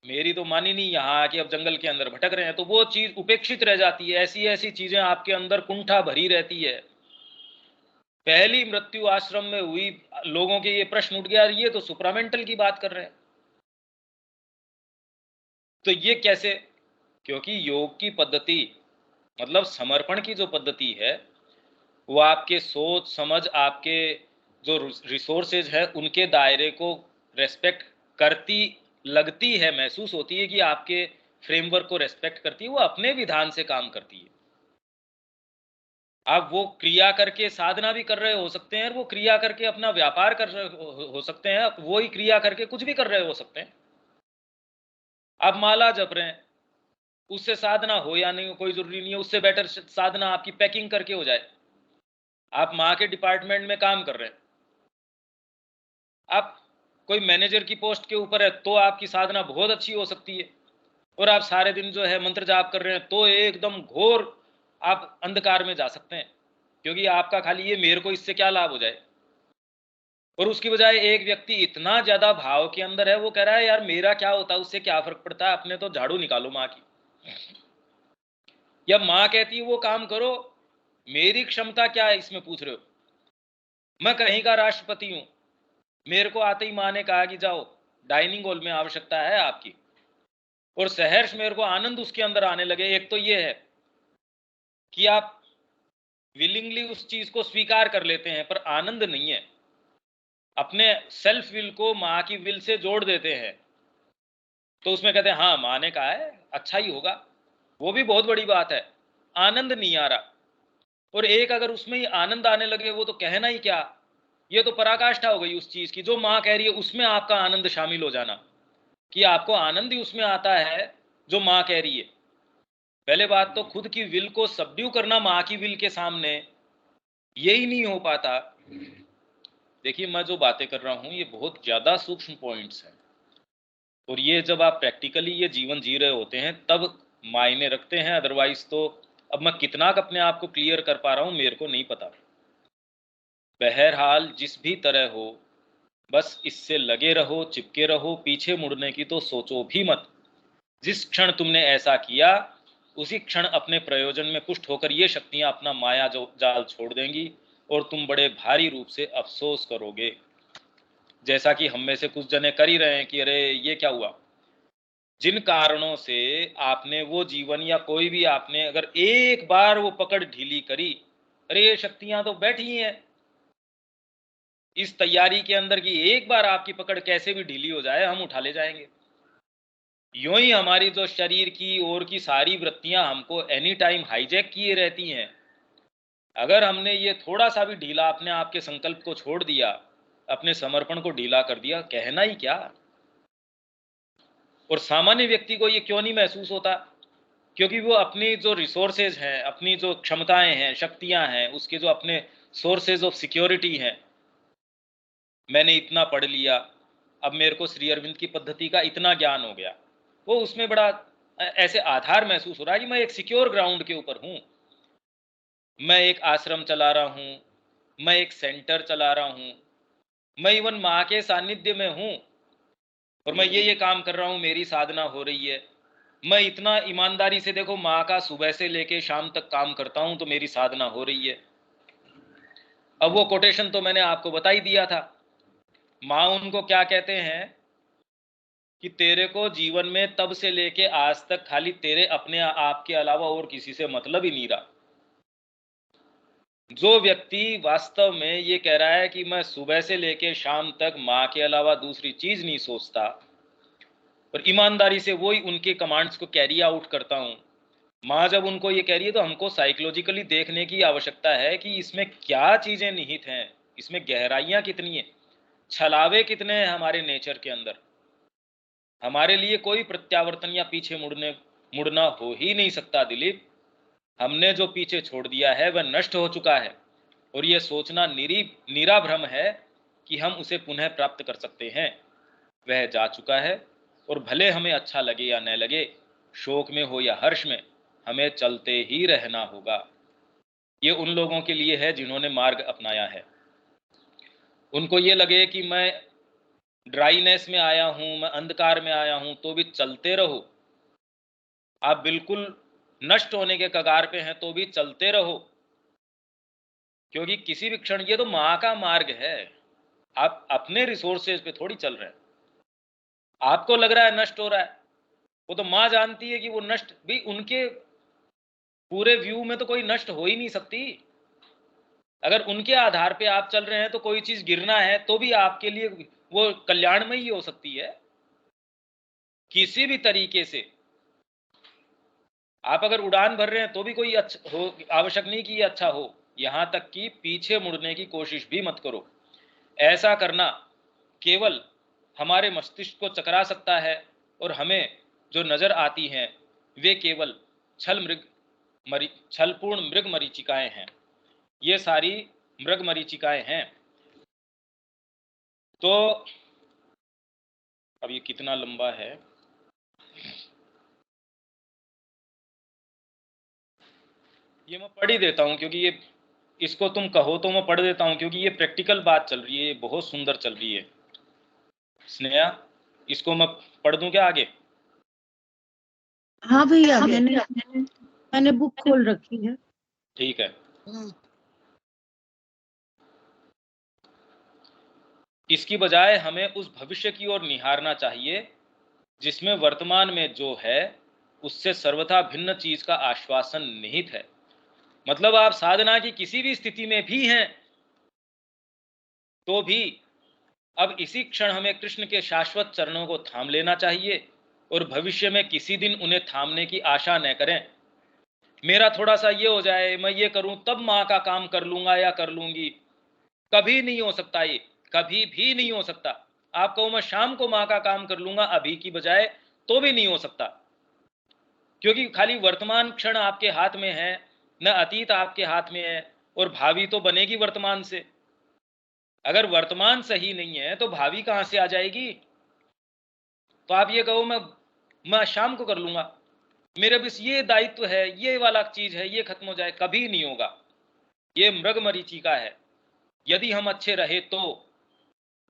A: मेरी तो मानी नहीं, यहाँ आके अब जंगल के अंदर भटक रहे हैं, तो वो चीज उपेक्षित रह जाती है। ऐसी ऐसी चीजें आपके अंदर कुंठा भरी रहती है। पहली मृत्यु आश्रम में हुई, लोगों के ये प्रश्न उठ गया, ये तो सुप्रामेंटल की बात कर रहे हैं, तो ये कैसे। क्योंकि योग की पद्धति, मतलब समर्पण की जो पद्धति है, वो आपके सोच समझ, आपके जो रिसोर्सेज है, उनके दायरे को रेस्पेक्ट करती, लगती है, महसूस होती है कि आपके फ्रेमवर्क को रेस्पेक्ट करती है, वो अपने विधान से काम करती है। आप वो क्रिया करके साधना भी कर रहे हो सकते हैं, वो क्रिया करके अपना व्यापार कर रहे हो सकते हैं, वो ही क्रिया करके कुछ भी कर रहे हो सकते हैं। आप माला जप रहे हैं, उससे साधना हो या नहीं हो कोई जरूरी नहीं है, उससे बेटर साधना आपकी पैकिंग करके हो जाए। आप माँ के डिपार्टमेंट में काम कर रहे हैं, आप कोई मैनेजर की पोस्ट के ऊपर है, तो आपकी साधना बहुत अच्छी हो सकती है। और आप सारे दिन जो है मंत्र जाप कर रहे हैं, तो एकदम घोर आप अंधकार में जा सकते हैं, क्योंकि आपका खाली ये मेरे को इससे क्या लाभ हो जाए। और उसकी बजाय एक व्यक्ति इतना ज्यादा भाव के अंदर है, वो कह रहा है यार मेरा क्या होता है, उससे क्या फर्क पड़ता है, अपने तो झाड़ू निकालो माँ की। या माँ कहती है वो काम करो, मेरी क्षमता क्या है इसमें पूछ रहे हो। मैं कहीं का राष्ट्रपति हूं, मेरे को आते ही माँ ने कहा कि जाओ डाइनिंग हॉल में आवश्यकता है आपकी, और सहर्ष मेरे को आनंद उसके अंदर आने लगे। एक तो ये है कि आप विलिंगली उस चीज को स्वीकार कर लेते हैं, पर आनंद नहीं है। अपने सेल्फ विल को माँ की विल से जोड़ देते हैं, तो उसमें कहते हैं हाँ माँ ने कहा है अच्छा ही होगा, वो भी बहुत बड़ी बात है। आनंद नहीं आ रहा, और एक अगर उसमें ही आनंद आने लगे, वो तो कहना ही क्या, ये तो पराकाष्ठा हो गई उस चीज की। जो माँ कह रही है उसमें आपका आनंद शामिल हो जाना, कि आपको आनंद ही उसमें आता है जो माँ कह रही है। पहले बात तो खुद की विल को सबड्यू करना माँ की विल के सामने, यही नहीं हो पाता। देखिए मैं जो बातें कर रहा हूं ये बहुत ज्यादा सूक्ष्म पॉइंट्स हैं, और ये जब आप प्रैक्टिकली ये जीवन जी रहे होते हैं तब मायने रखते हैं। अदरवाइज तो अब मैं कितना अपने आप को क्लियर कर पा रहा हूं मेरे को नहीं पता। बहरहाल जिस भी तरह हो, बस इससे लगे रहो, चिपके रहो, पीछे मुड़ने की तो सोचो भी मत। जिस क्षण तुमने ऐसा किया, उसी क्षण अपने प्रयोजन में पुष्ट होकर ये शक्तियां अपना माया जो जाल छोड़ देंगी और तुम बड़े भारी रूप से अफसोस करोगे। जैसा कि हम में से कुछ जने कर ही रहे हैं कि अरे ये क्या हुआ। जिन कारणों से आपने वो जीवन या कोई भी आपने अगर एक बार वो पकड़ ढीली करी, अरे ये शक्तियां तो बैठी हैं इस तैयारी के अंदर कि एक बार आपकी पकड़ कैसे भी ढीली हो जाए हम उठा ले जाएंगे। यूं ही हमारी जो शरीर की और की सारी वृत्तियां हमको एनी टाइम हाईजैक किए रहती हैं। अगर हमने ये थोड़ा सा भी ढीला अपने आप के संकल्प को छोड़ दिया, अपने समर्पण को ढीला कर दिया, कहना ही क्या। और सामान्य व्यक्ति को ये क्यों नहीं महसूस होता? क्योंकि वो अपनी जो रिसोर्सेज हैं, अपनी जो क्षमताएं हैं, शक्तियां हैं, उसके जो अपने सोर्सेज ऑफ सिक्योरिटी हैं, मैंने इतना पढ़ लिया, अब मेरे को श्री अरविंद की पद्धति का इतना ज्ञान हो गया, वो उसमें बड़ा ऐसे आधार महसूस हो रहा है कि मैं एक सिक्योर ग्राउंड के ऊपर हूं। मैं एक आश्रम चला रहा हूं, मैं एक सेंटर चला रहा हूं, मैं इवन माँ के सानिध्य में हूं और मैं ये काम कर रहा हूं, मेरी साधना हो रही है। मैं इतना ईमानदारी से देखो माँ का सुबह से लेके शाम तक काम करता हूं तो मेरी साधना हो रही है। अब वो कोटेशन तो मैंने आपको बता ही दिया था। माँ उनको क्या कहते हैं कि तेरे को जीवन में तब से लेके आज तक खाली तेरे अपने आप के अलावा और किसी से मतलब ही नहीं रहा। जो व्यक्ति वास्तव में ये कह रहा है कि मैं सुबह से लेके शाम तक माँ के अलावा दूसरी चीज नहीं सोचता और ईमानदारी से वही उनके कमांड्स को कैरी आउट करता हूँ, माँ जब उनको ये कह रही है तो हमको साइकोलॉजिकली देखने की आवश्यकता है कि इसमें क्या चीजें निहित हैं, इसमें गहराइयां कितनी है, छलावे कितने हैं हमारे नेचर के अंदर। हमारे लिए कोई प्रत्यावर्तन या पीछे मुड़ना हो ही नहीं सकता दिलीप। हमने जो पीछे छोड़ दिया है वह नष्ट हो चुका है और यह सोचना निरा भ्रम है कि हम उसे पुनः प्राप्त कर सकते हैं। वह जा चुका है और भले हमें अच्छा लगे या न लगे, शोक में हो या हर्ष में, हमें चलते ही रहना होगा। ये उन लोगों के लिए है जिन्होंने मार्ग अपनाया है। उनको ये लगे कि मैं ड्राईनेस में आया हूं, मैं अंधकार में आया हूं, तो भी चलते रहो। आप बिल्कुल नष्ट होने के कगार पे हैं तो भी चलते रहो, क्योंकि किसी भी क्षण ये तो माँ का मार्ग है। आप अपने रिसोर्सेज पे थोड़ी चल रहे हैं। आपको लग रहा है नष्ट हो रहा है, वो तो माँ जानती है कि वो नष्ट भी उनके पूरे व्यू में तो कोई नष्ट हो ही नहीं सकती। अगर उनके आधार पे आप चल रहे हैं तो कोई चीज गिरना है तो भी आपके लिए वो कल्याणमय ही हो सकती है किसी भी तरीके से। आप अगर उड़ान भर रहे हैं तो भी कोई अच्छा हो, आवश्यक नहीं कि ये अच्छा हो। यहां तक कि पीछे मुड़ने की कोशिश भी मत करो। ऐसा करना केवल हमारे मस्तिष्क को चकरा सकता है और हमें जो नजर आती हैं वे केवल छलपूर्ण मृग मरीचिकाएं हैं। ये सारी मृग मरीचिकाएं हैं। तो अब ये कितना लंबा है, ये मैं पढ़ ही देता हूं क्योंकि ये इसको तुम कहो तो मैं पढ़ देता हूं क्योंकि ये प्रैक्टिकल बात चल रही है, ये बहुत सुंदर चल रही है। स्नेहा, इसको मैं पढ़ दूं क्या आगे?
D: हाँ भैया, मैंने बुक खोल रखी है।
A: ठीक है। इसकी बजाय हमें उस भविष्य की ओर निहारना चाहिए जिसमें वर्तमान में जो है उससे सर्वथा भिन्न चीज का आश्वासन निहित है। मतलब आप साधना की किसी भी स्थिति में भी हैं तो भी अब इसी क्षण हमें कृष्ण के शाश्वत चरणों को थाम लेना चाहिए और भविष्य में किसी दिन उन्हें थामने की आशा न करें। मेरा थोड़ा सा ये हो जाए, मैं ये करूं तब माँ का काम कर लूंगा या कर लूंगी, कभी नहीं हो सकता। ये कभी भी नहीं हो सकता। आप कहो मैं शाम को माँ का काम कर लूंगा अभी की बजाय, तो भी नहीं हो सकता, क्योंकि खाली वर्तमान क्षण आपके हाथ में है, न अतीत आपके हाथ में है, और भावी तो बनेगी वर्तमान से। अगर वर्तमान सही नहीं है तो भावी कहां से आ जाएगी? तो आप ये कहो मैं शाम को कर लूंगा, मेरे बस ये दायित्व है, ये वाला चीज है, ये खत्म हो जाए, कभी नहीं होगा। ये मृग मरीचिका है। यदि हम अच्छे रहे तो,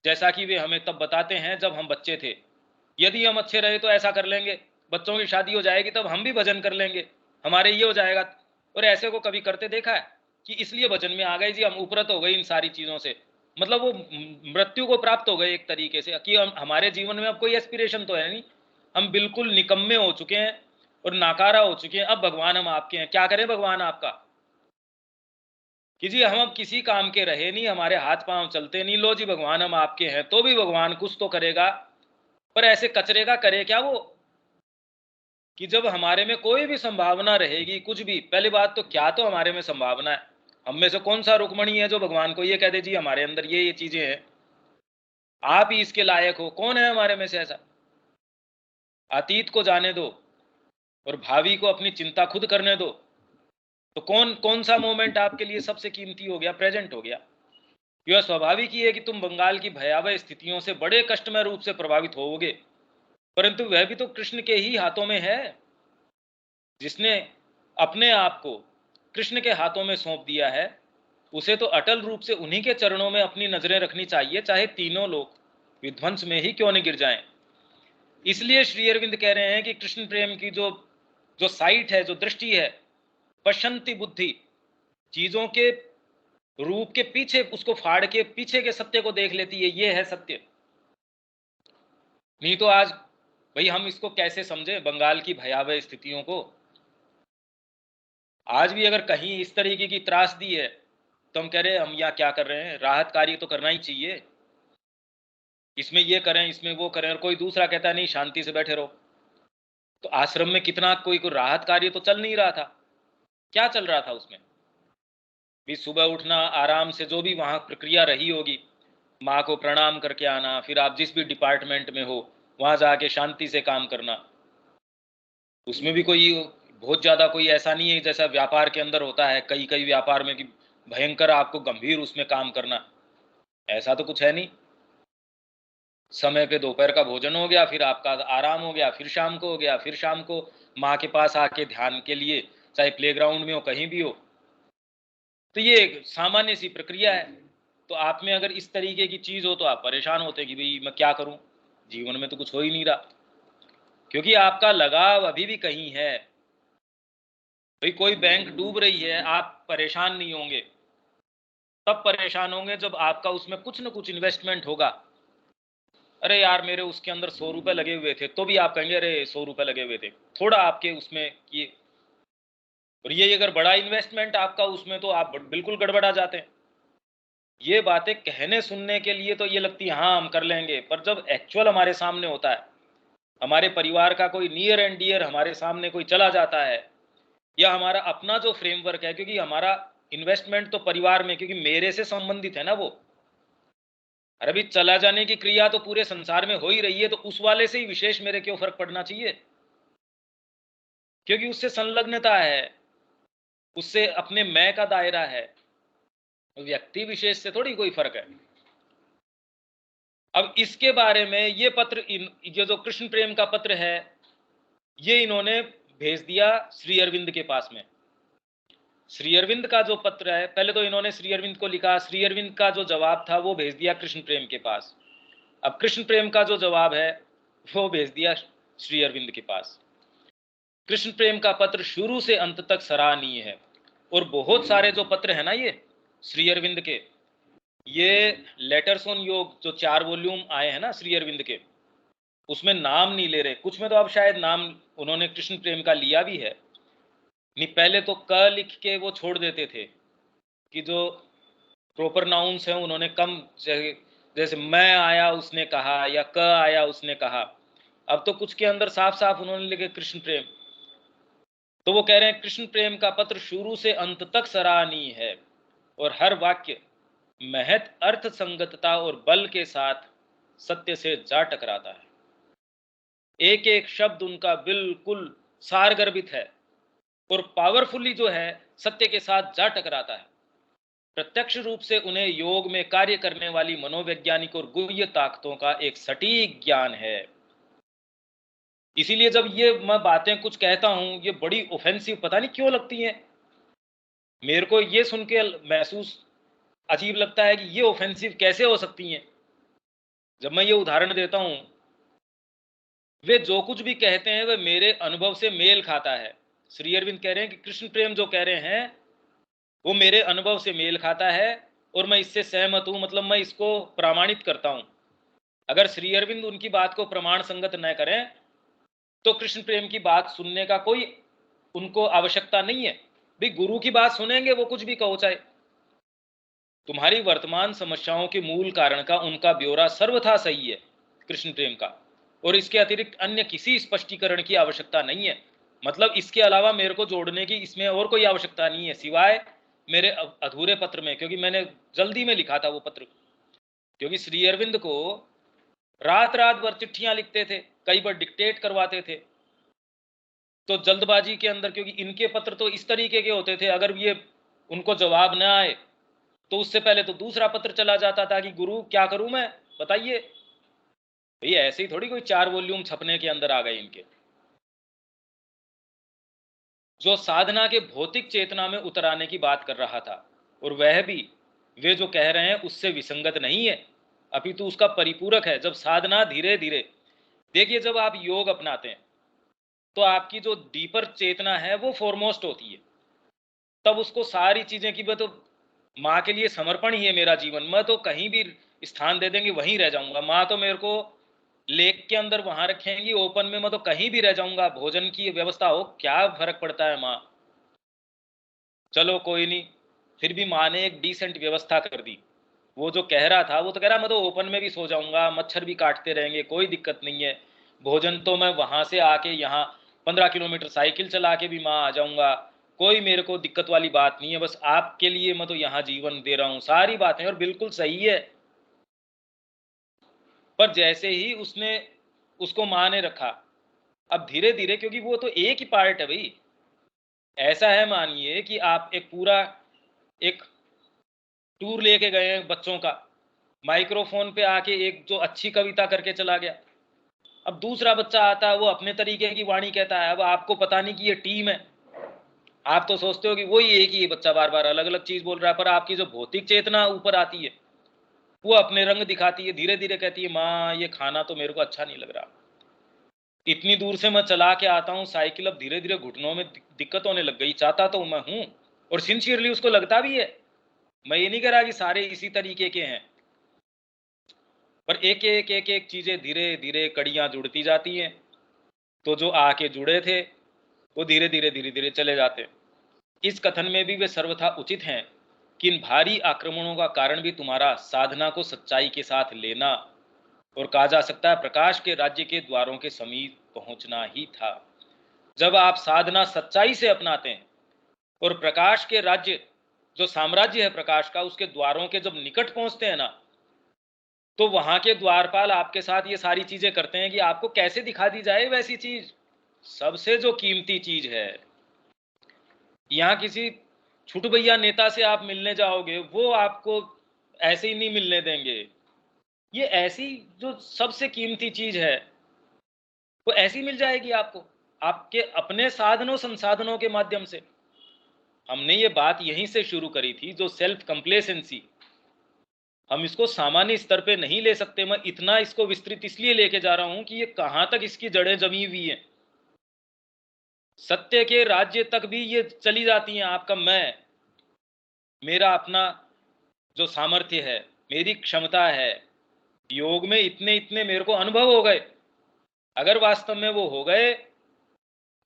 A: जैसा कि वे हमें तब बताते हैं जब हम बच्चे थे, यदि हम अच्छे रहे तो ऐसा कर लेंगे, बच्चों की शादी हो जाएगी तब हम भी भजन कर लेंगे, हमारे ये हो जाएगा। और ऐसे को कभी करते देखा है कि इसलिए भजन में आ गए जी, हम उपरत हो गए इन सारी चीजों से, मतलब वो मृत्यु को प्राप्त हो गए एक तरीके से, कि हमारे जीवन में अब कोई एस्पिरेशन तो है नहीं, हम बिल्कुल निकम्मे हो चुके हैं और नाकारा हो चुके हैं, अब भगवान हम आपके हैं, क्या करें भगवान आपका, कि जी हम अब किसी काम के रहे नहीं, हमारे हाथ पांव चलते नहीं, लो जी भगवान हम आपके हैं, तो भी भगवान कुछ तो करेगा, पर ऐसे कचरे का करे क्या वो, कि जब हमारे में कोई भी संभावना रहेगी कुछ भी, पहली बात तो क्या तो हमारे में संभावना है, हम में से कौन सा रुक्मणी है जो भगवान को ये कह दे जी हमारे अंदर ये चीजें हैं, आप ही इसके लायक हो, कौन है हमारे में से ऐसा। अतीत को जाने दो और भावी को अपनी चिंता खुद करने दो, तो कौन कौन सा मोमेंट आपके लिए सबसे कीमती हो गया, प्रेजेंट हो गया। यह स्वाभाविक ही है कि तुम बंगाल की भयावह स्थितियों से बड़े कष्टमय रूप से प्रभावित होवोगे, परंतु वह भी तो कृष्ण के ही हाथों में है, जिसने अपने आप को कृष्ण के हाथों में सौंप दिया है, उसे तो अटल रूप से उन्हीं के चरणों में अपनी नजरें रखनी चाहिए, चाहे तीनों लोग विध्वंस में ही क्यों नहीं गिर जाएं। इसलिए श्री अरविंद कह रहे हैं कि कृष्ण प्रेम की जो जो साइट है, जो दृष्टि है, पश्यंती बुद्धि, चीजों के रूप के पीछे उसको फाड़ के पीछे के सत्य को देख लेती है, ये है सत्य। नहीं तो आज भाई हम इसको कैसे समझे, बंगाल की भयावह स्थितियों को। आज भी अगर कहीं इस तरीके की त्रासदी है तो हम कह रहे हैं हम यहाँ क्या कर रहे हैं, राहत कार्य तो करना ही चाहिए, इसमें ये करें इसमें वो करें, और कोई दूसरा कहता है नहीं शांति से बैठे रहो। तो आश्रम में कितना कोई राहत कार्य तो चल नहीं रहा था, क्या चल रहा था उसमें भी, सुबह उठना, आराम से जो भी वहां प्रक्रिया रही होगी, माँ को प्रणाम करके आना, फिर आप जिस भी डिपार्टमेंट में हो वहां जाके शांति से काम करना। उसमें भी कोई बहुत ज्यादा कोई ऐसा नहीं है जैसा व्यापार के अंदर होता है, कई कई व्यापार में कि भयंकर आपको गंभीर उसमें काम करना, ऐसा तो कुछ है नहीं। समय पे दोपहर का भोजन हो गया, फिर आपका आराम हो गया, फिर शाम को हो गया, फिर शाम को माँ के पास आके ध्यान के लिए, चाहे प्लेग्राउंड में हो कहीं भी हो। तो ये एक सामान्य सी प्रक्रिया है। तो आप में अगर इस तरीके की चीज हो तो आप परेशान होते कि भाई मैं क्या करूं, जीवन में तो कुछ हो ही नहीं रहा, क्योंकि आपका लगाव अभी भी कहीं है। भाई कोई बैंक डूब रही है, आप परेशान नहीं होंगे, तब परेशान होंगे जब आपका उसमें कुछ न कुछ इन्वेस्टमेंट होगा। अरे यार मेरे उसके अंदर 100 रुपए लगे हुए थे, तो भी आप कहेंगे अरे 100 रुपए लगे हुए थे, थोड़ा आपके उसमें ये, और ये अगर बड़ा इन्वेस्टमेंट आपका उसमें, तो आप बिल्कुल गड़बड़ा जाते हैं। ये बातें कहने सुनने के लिए तो ये लगती है हाँ हम कर लेंगे, पर जब एक्चुअल हमारे सामने होता है, हमारे परिवार का कोई नियर एंड डियर हमारे सामने कोई चला जाता है, या हमारा अपना जो फ्रेमवर्क है, क्योंकि हमारा इन्वेस्टमेंट तो परिवार में, क्योंकि मेरे से संबंधित है ना वो, अरे अभी चला जाने की क्रिया तो पूरे संसार में हो ही रही है, तो उस वाले से ही विशेष मेरे क्यों फर्क पड़ना चाहिए, क्योंकि उससे संलग्नता है, उससे अपने मैं का दायरा है, व्यक्ति विशेष से थोड़ी कोई फर्क है। अब इसके बारे में ये पत्र, ये जो कृष्ण प्रेम का पत्र है, ये इन्होंने भेज दिया श्री अरविंद के पास में। श्री अरविंद का जो पत्र है, पहले तो इन्होंने श्री अरविंद को लिखा, श्री अरविंद का जो जवाब था वो भेज दिया कृष्ण प्रेम के पास। अब कृष्ण प्रेम का जो जवाब है वो भेज दिया श्री अरविंद के पास। कृष्ण प्रेम का पत्र शुरू से अंत तक सराहनीय है, और बहुत सारे जो पत्र है ना ये श्री अरविंद के, ये लेटर्स ऑन योग जो 4 वॉल्यूम आए हैं ना श्री अरविंद के, उसमें नाम नहीं ले रहे, कुछ में तो अब शायद नाम उन्होंने कृष्ण प्रेम का लिया भी है, नहीं पहले तो क लिख के वो छोड़ देते थे, कि जो प्रॉपर नाउन्स हैं उन्होंने कम, जैसे मैं आया उसने कहा, या क आया उसने कहा, अब तो कुछ के अंदर साफ साफ उन्होंने लिखे कृष्ण प्रेम। तो वो कह रहे हैं कृष्ण प्रेम का पत्र शुरू से अंत तक सराहनीय है, और हर वाक्य महत अर्थ संगतता और बल के साथ सत्य से जा टकराता है, एक एक शब्द उनका बिल्कुल सारगर्भित है, और पावरफुली जो है सत्य के साथ जा टकराता है। प्रत्यक्ष रूप से उन्हें योग में कार्य करने वाली मनोवैज्ञानिक और गुह्य ताकतों का एक सटीक ज्ञान है। इसीलिए जब ये मैं बातें कुछ कहता हूं, ये बड़ी ऑफेंसिव पता नहीं क्यों लगती हैं मेरे को, ये सुन के महसूस अजीब लगता है कि ये ऑफेंसिव कैसे हो सकती हैं। जब मैं ये उदाहरण देता हूं, वे जो कुछ भी कहते हैं वह मेरे अनुभव से मेल खाता है। श्री अरविंद कह रहे हैं कि कृष्ण प्रेम जो कह रहे हैं वो मेरे अनुभव से मेल खाता है और मैं इससे सहमत हूं, मतलब मैं इसको प्रमाणित करता हूं। अगर श्री अरविंद उनकी बात को प्रमाण संगत न करें तो कृष्ण प्रेम की बात सुनने का कोई उनको आवश्यकता नहीं है। भी गुरु की बात सुनेंगे, वो कुछ भी कहो चाहे। तुम्हारी वर्तमान समस्याओं के मूल कारण का उनका ब्यौरा सर्वथा सही है कृष्ण प्रेम का, और इसके अतिरिक्त अन्य किसी स्पष्टीकरण की आवश्यकता नहीं है। मतलब इसके अलावा मेरे को जोड़ने की इसमें और कोई आवश्यकता नहीं है सिवाय मेरे अधूरे पत्र में, क्योंकि मैंने जल्दी में लिखा था वो पत्र। क्योंकि श्री अरविंद को रात रात भर चिट्ठियां लिखते थे, कई बार डिक्टेट करवाते थे, तो जल्दबाजी के अंदर, क्योंकि इनके पत्र तो इस तरीके के होते थे, अगर ये उनको जवाब न आए तो उससे पहले तो दूसरा पत्र चला जाता था कि गुरु क्या करूं मैं, बताइए। ये ऐसे ही थोड़ी कोई 4 वॉल्यूम छपने के अंदर आ गए इनके। जो साधना के भौतिक चेतना में उतराने की बात कर रहा था, और वह भी वे जो कह रहे हैं उससे विसंगत नहीं है, अपितु उसका परिपूरक है। जब साधना धीरे धीरे, देखिए जब आप योग अपनाते हैं तो आपकी जो डीपर चेतना है वो फॉरमोस्ट होती है, तब उसको सारी चीजें की, मैं तो माँ के लिए समर्पण ही है मेरा जीवन, मैं तो कहीं भी स्थान दे देंगे वहीं रह जाऊंगा। माँ तो मेरे को लेक के अंदर वहां रखेंगी ओपन में, मैं तो कहीं भी रह जाऊंगा, भोजन की व्यवस्था हो, क्या फर्क पड़ता है माँ। चलो कोई नहीं, फिर भी माँ ने एक डिसेंट व्यवस्था कर दी। वो जो कह रहा था वो तो कह रहा मैं तो ओपन में भी सो जाऊंगा, मच्छर भी काटते रहेंगे, कोई दिक्कत नहीं है। भोजन तो मैं वहां से आके यहाँ 15 किलोमीटर साइकिल चला के भी माँ आ जाऊंगा, कोई मेरे को दिक्कत वाली बात नहीं है, बस आपके लिए मैं तो यहाँ जीवन दे रहा हूँ। सारी बातें और बिल्कुल सही है। पर जैसे ही उसने उसको माँ ने रखा, अब धीरे धीरे, क्योंकि वो तो एक ही पार्ट है भाई। ऐसा है मानिए कि आप एक पूरा एक टूर लेके गए हैं बच्चों का, माइक्रोफोन पे आके एक जो अच्छी कविता करके चला गया, अब दूसरा बच्चा आता है वो अपने तरीके की वाणी कहता है। अब आपको पता नहीं कि ये टीम है, आप तो सोचते हो कि वही एक ही बच्चा बार बार अलग अलग चीज बोल रहा है, पर आपकी जो भौतिक चेतना ऊपर आती है वो अपने रंग दिखाती है, धीरे धीरे कहती है माँ ये खाना तो मेरे को अच्छा नहीं लग रहा, इतनी दूर से मैं चला के आता हूँ साइकिल, अब धीरे धीरे घुटनों में दिक्कत होने लग गई, चाहता तो मैं हूँ और सिंसियरली उसको लगता भी है। मैं ये नहीं कह रहा कि सारे इसी तरीके के हैं, पर एक एक एक एक चीजें धीरे धीरे कड़ियां जुड़ती जाती हैं, तो जो आके जुड़े थे वो धीरे धीरे धीरे धीरे चले जाते। इस कथन में भी वे सर्वथा उचित हैं कि इन भारी आक्रमणों का कारण भी तुम्हारा साधना को सच्चाई के साथ लेना, और कहा जा सकता है प्रकाश के राज्य के द्वारों के समीप पहुंचना ही था। जब आप साधना सच्चाई से अपनाते हैं और प्रकाश के राज्य, जो साम्राज्य है प्रकाश का, उसके द्वारों के जब निकट पहुंचते हैं ना, तो वहां के द्वारपाल आपके साथ ये सारी चीजें करते हैं कि आपको कैसे दिखा दी जाए वैसी चीज। सबसे जो कीमती चीज है, यहाँ किसी छुट भैया नेता से आप मिलने जाओगे वो आपको ऐसे ही नहीं मिलने देंगे। ये ऐसी जो सबसे कीमती चीज है वो ऐसी मिल जाएगी आपको, आपके अपने साधनों संसाधनों के माध्यम से। हमने ये बात यहीं से शुरू करी थी, जो सेल्फ कंप्लेसेंसी, हम इसको सामान्य स्तर पे नहीं ले सकते। मैं इतना इसको विस्तृत इसलिए लेके जा रहा हूं कि ये कहां तक इसकी जड़ें जमी हुई हैं। सत्य के राज्य तक भी ये चली जाती हैं। आपका मैं, मेरा अपना जो सामर्थ्य है, मेरी क्षमता है, योग में इतने इतने मेरे को अनुभव हो गए, अगर वास्तव में वो हो गए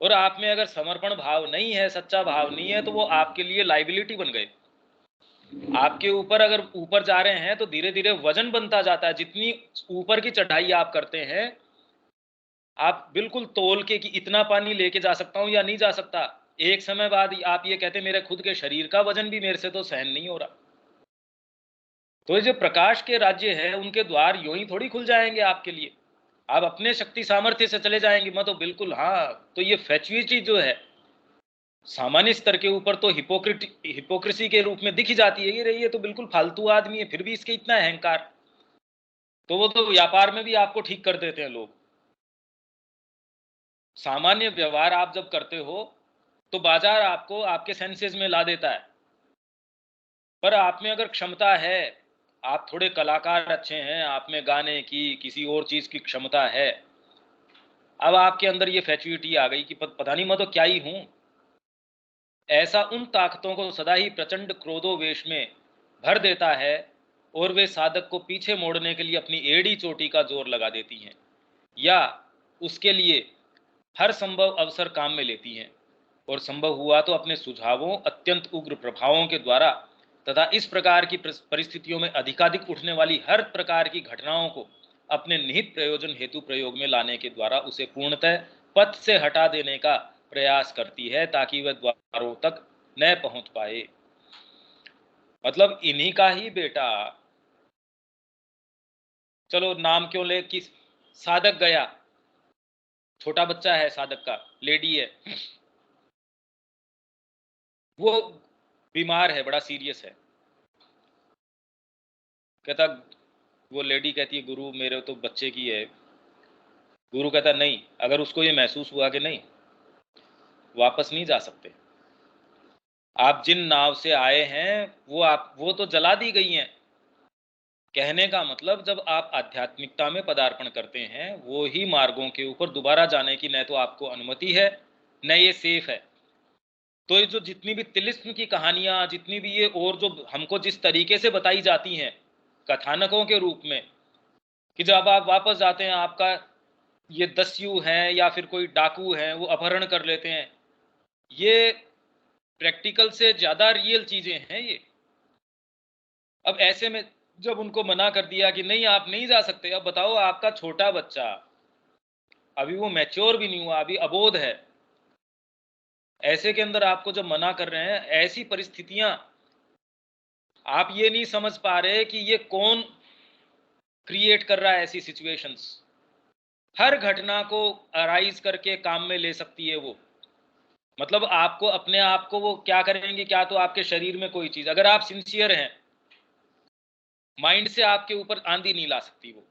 A: और आप में अगर समर्पण भाव नहीं है, सच्चा भाव नहीं है, तो वो आपके लिए लाइबिलिटी बन गए। आपके ऊपर अगर ऊपर जा रहे हैं तो धीरे धीरे वजन बनता जाता है। जितनी ऊपर की चढ़ाई आप करते हैं, आप बिल्कुल तोल के कि इतना पानी लेके जा सकता हूं या नहीं जा सकता, एक समय बाद आप ये कहते मेरे खुद के शरीर का वजन भी मेरे से तो सहन नहीं हो रहा। तो ये जो प्रकाश के राज्य है उनके द्वार यूं ही थोड़ी खुल जाएंगे आपके लिए, आप अपने शक्ति सामर्थ्य से चले जाएंगे। मैं तो बिल्कुल, हाँ, तो ये फैचुइटी जो है सामान्य स्तर के ऊपर तो हिपोक्रेसी के रूप में दिख ही जाती है, ये तो बिल्कुल फालतू आदमी है, फिर भी इसके इतना अहंकार। तो वो तो व्यापार में भी आपको ठीक कर देते हैं लोग। सामान्य व्यवहार आप जब करते हो तो बाजार आपको आपके सेंसेस में ला देता है। पर आप में अगर क्षमता है, आप थोड़े कलाकार अच्छे हैं, आप में गाने की, किसी और चीज की क्षमता है, अब आपके अंदर ये फैचुइटी आ गई कि पता नहीं मैं तो क्या ही हूं, ऐसा उन ताकतों को सदा ही प्रचंड क्रोधोवेश में भर देता है और वे साधक को पीछे मोड़ने के लिए अपनी एड़ी चोटी का जोर लगा देती हैं या उसके लिए हर संभव अवसर काम में लेती हैं, और संभव हुआ तो अपने सुझावों, अत्यंत उग्र प्रभावों के द्वारा तथा इस प्रकार की परिस्थितियों में अधिकाधिक उठने वाली हर प्रकार की घटनाओं को अपने निहित प्रयोजन हेतु प्रयोग में लाने के द्वारा उसे पूर्णतः पथ से हटा देने का प्रयास करती है ताकि वह द्वारों तक न पहुंच पाए। मतलब इन्हीं का ही बेटा, चलो नाम क्यों ले, कि साधक गया, छोटा बच्चा है साधक का, लेडी है, वो बीमार है, बड़ा सीरियस है, कहता, वो लेडी कहती है गुरु मेरे तो बच्चे की है। गुरु कहता नहीं, अगर उसको ये महसूस हुआ कि नहीं, वापस नहीं जा सकते, आप जिन नाव से आए हैं वो तो जला दी गई हैं। कहने का मतलब जब आप आध्यात्मिकता में पदार्पण करते हैं, वो ही मार्गों के ऊपर दोबारा जाने की न तो आपको अनुमति है, न ये सेफ है। तो ये जो जितनी भी तिलिस्म की कहानियां, जितनी भी ये और जो हमको जिस तरीके से बताई जाती हैं कथानकों के रूप में, कि जब आप वापस जाते हैं आपका ये दस्यु हैं या फिर कोई डाकू हैं वो अपहरण कर लेते हैं, ये प्रैक्टिकल से ज्यादा रियल चीजें हैं ये। अब ऐसे में जब उनको मना कर दिया कि नहीं आप नहीं जा सकते, अब बताओ आपका छोटा बच्चा, अभी वो मैच्योर भी नहीं हुआ, अभी अबोध है, ऐसे के अंदर आपको जब मना कर रहे हैं, ऐसी परिस्थितियां आप ये नहीं समझ पा रहे कि ये कौन क्रिएट कर रहा है ऐसी सिचुएशंस। हर घटना को अराइज करके काम में ले सकती है वो। मतलब आपको अपने आप को वो क्या करेंगे, क्या तो आपके शरीर में कोई चीज, अगर आप सिंसियर हैं, माइंड से आपके ऊपर आंधी नहीं ला सकती वो,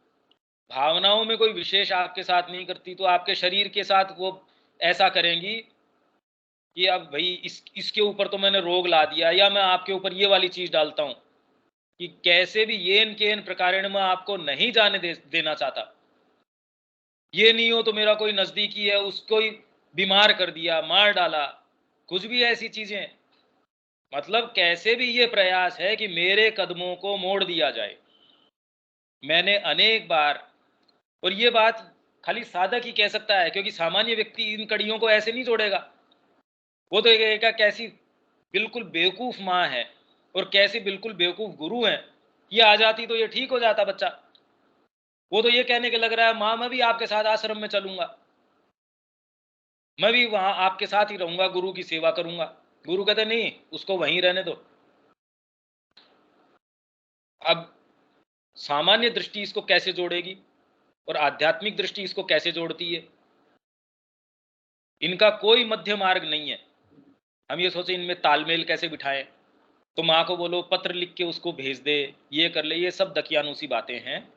A: भावनाओं में कोई विशेष आपके साथ नहीं करती, तो आपके शरीर के साथ वो ऐसा करेंगी कि अब भाई इसके ऊपर तो मैंने रोग ला दिया, या मैं आपके ऊपर ये वाली चीज डालता हूं कि कैसे भी येन केन प्रकारेण मैं आपको नहीं जाने देना चाहता, ये नहीं हो तो मेरा कोई नजदीकी है उसको ही बीमार कर दिया, मार डाला, कुछ भी ऐसी चीजें। मतलब कैसे भी ये प्रयास है कि मेरे कदमों को मोड़ दिया जाए। मैंने अनेक बार, और ये बात खाली साधक ही कह सकता है, क्योंकि सामान्य व्यक्ति इन कड़ियों को ऐसे नहीं जोड़ेगा। वो तो कहेगा कैसी बिल्कुल बेवकूफ माँ है और कैसे बिल्कुल बेवकूफ गुरु हैं, ये आ जाती तो ये ठीक हो जाता बच्चा। वो तो ये कहने के लग रहा है माँ मैं भी आपके साथ आश्रम में चलूंगा, मैं भी वहां आपके साथ ही रहूंगा, गुरु की सेवा करूंगा। गुरु कहते नहीं, उसको वहीं रहने दो। अब सामान्य दृष्टि इसको कैसे जोड़ेगी और आध्यात्मिक दृष्टि इसको कैसे जोड़ती है? इनका कोई मध्य मार्ग नहीं है। हम ये सोचे इनमें तालमेल कैसे बिठाएं, तो माँ को बोलो पत्र लिख के उसको भेज दे, ये कर ले, ये सब दकियानूसी बातें हैं।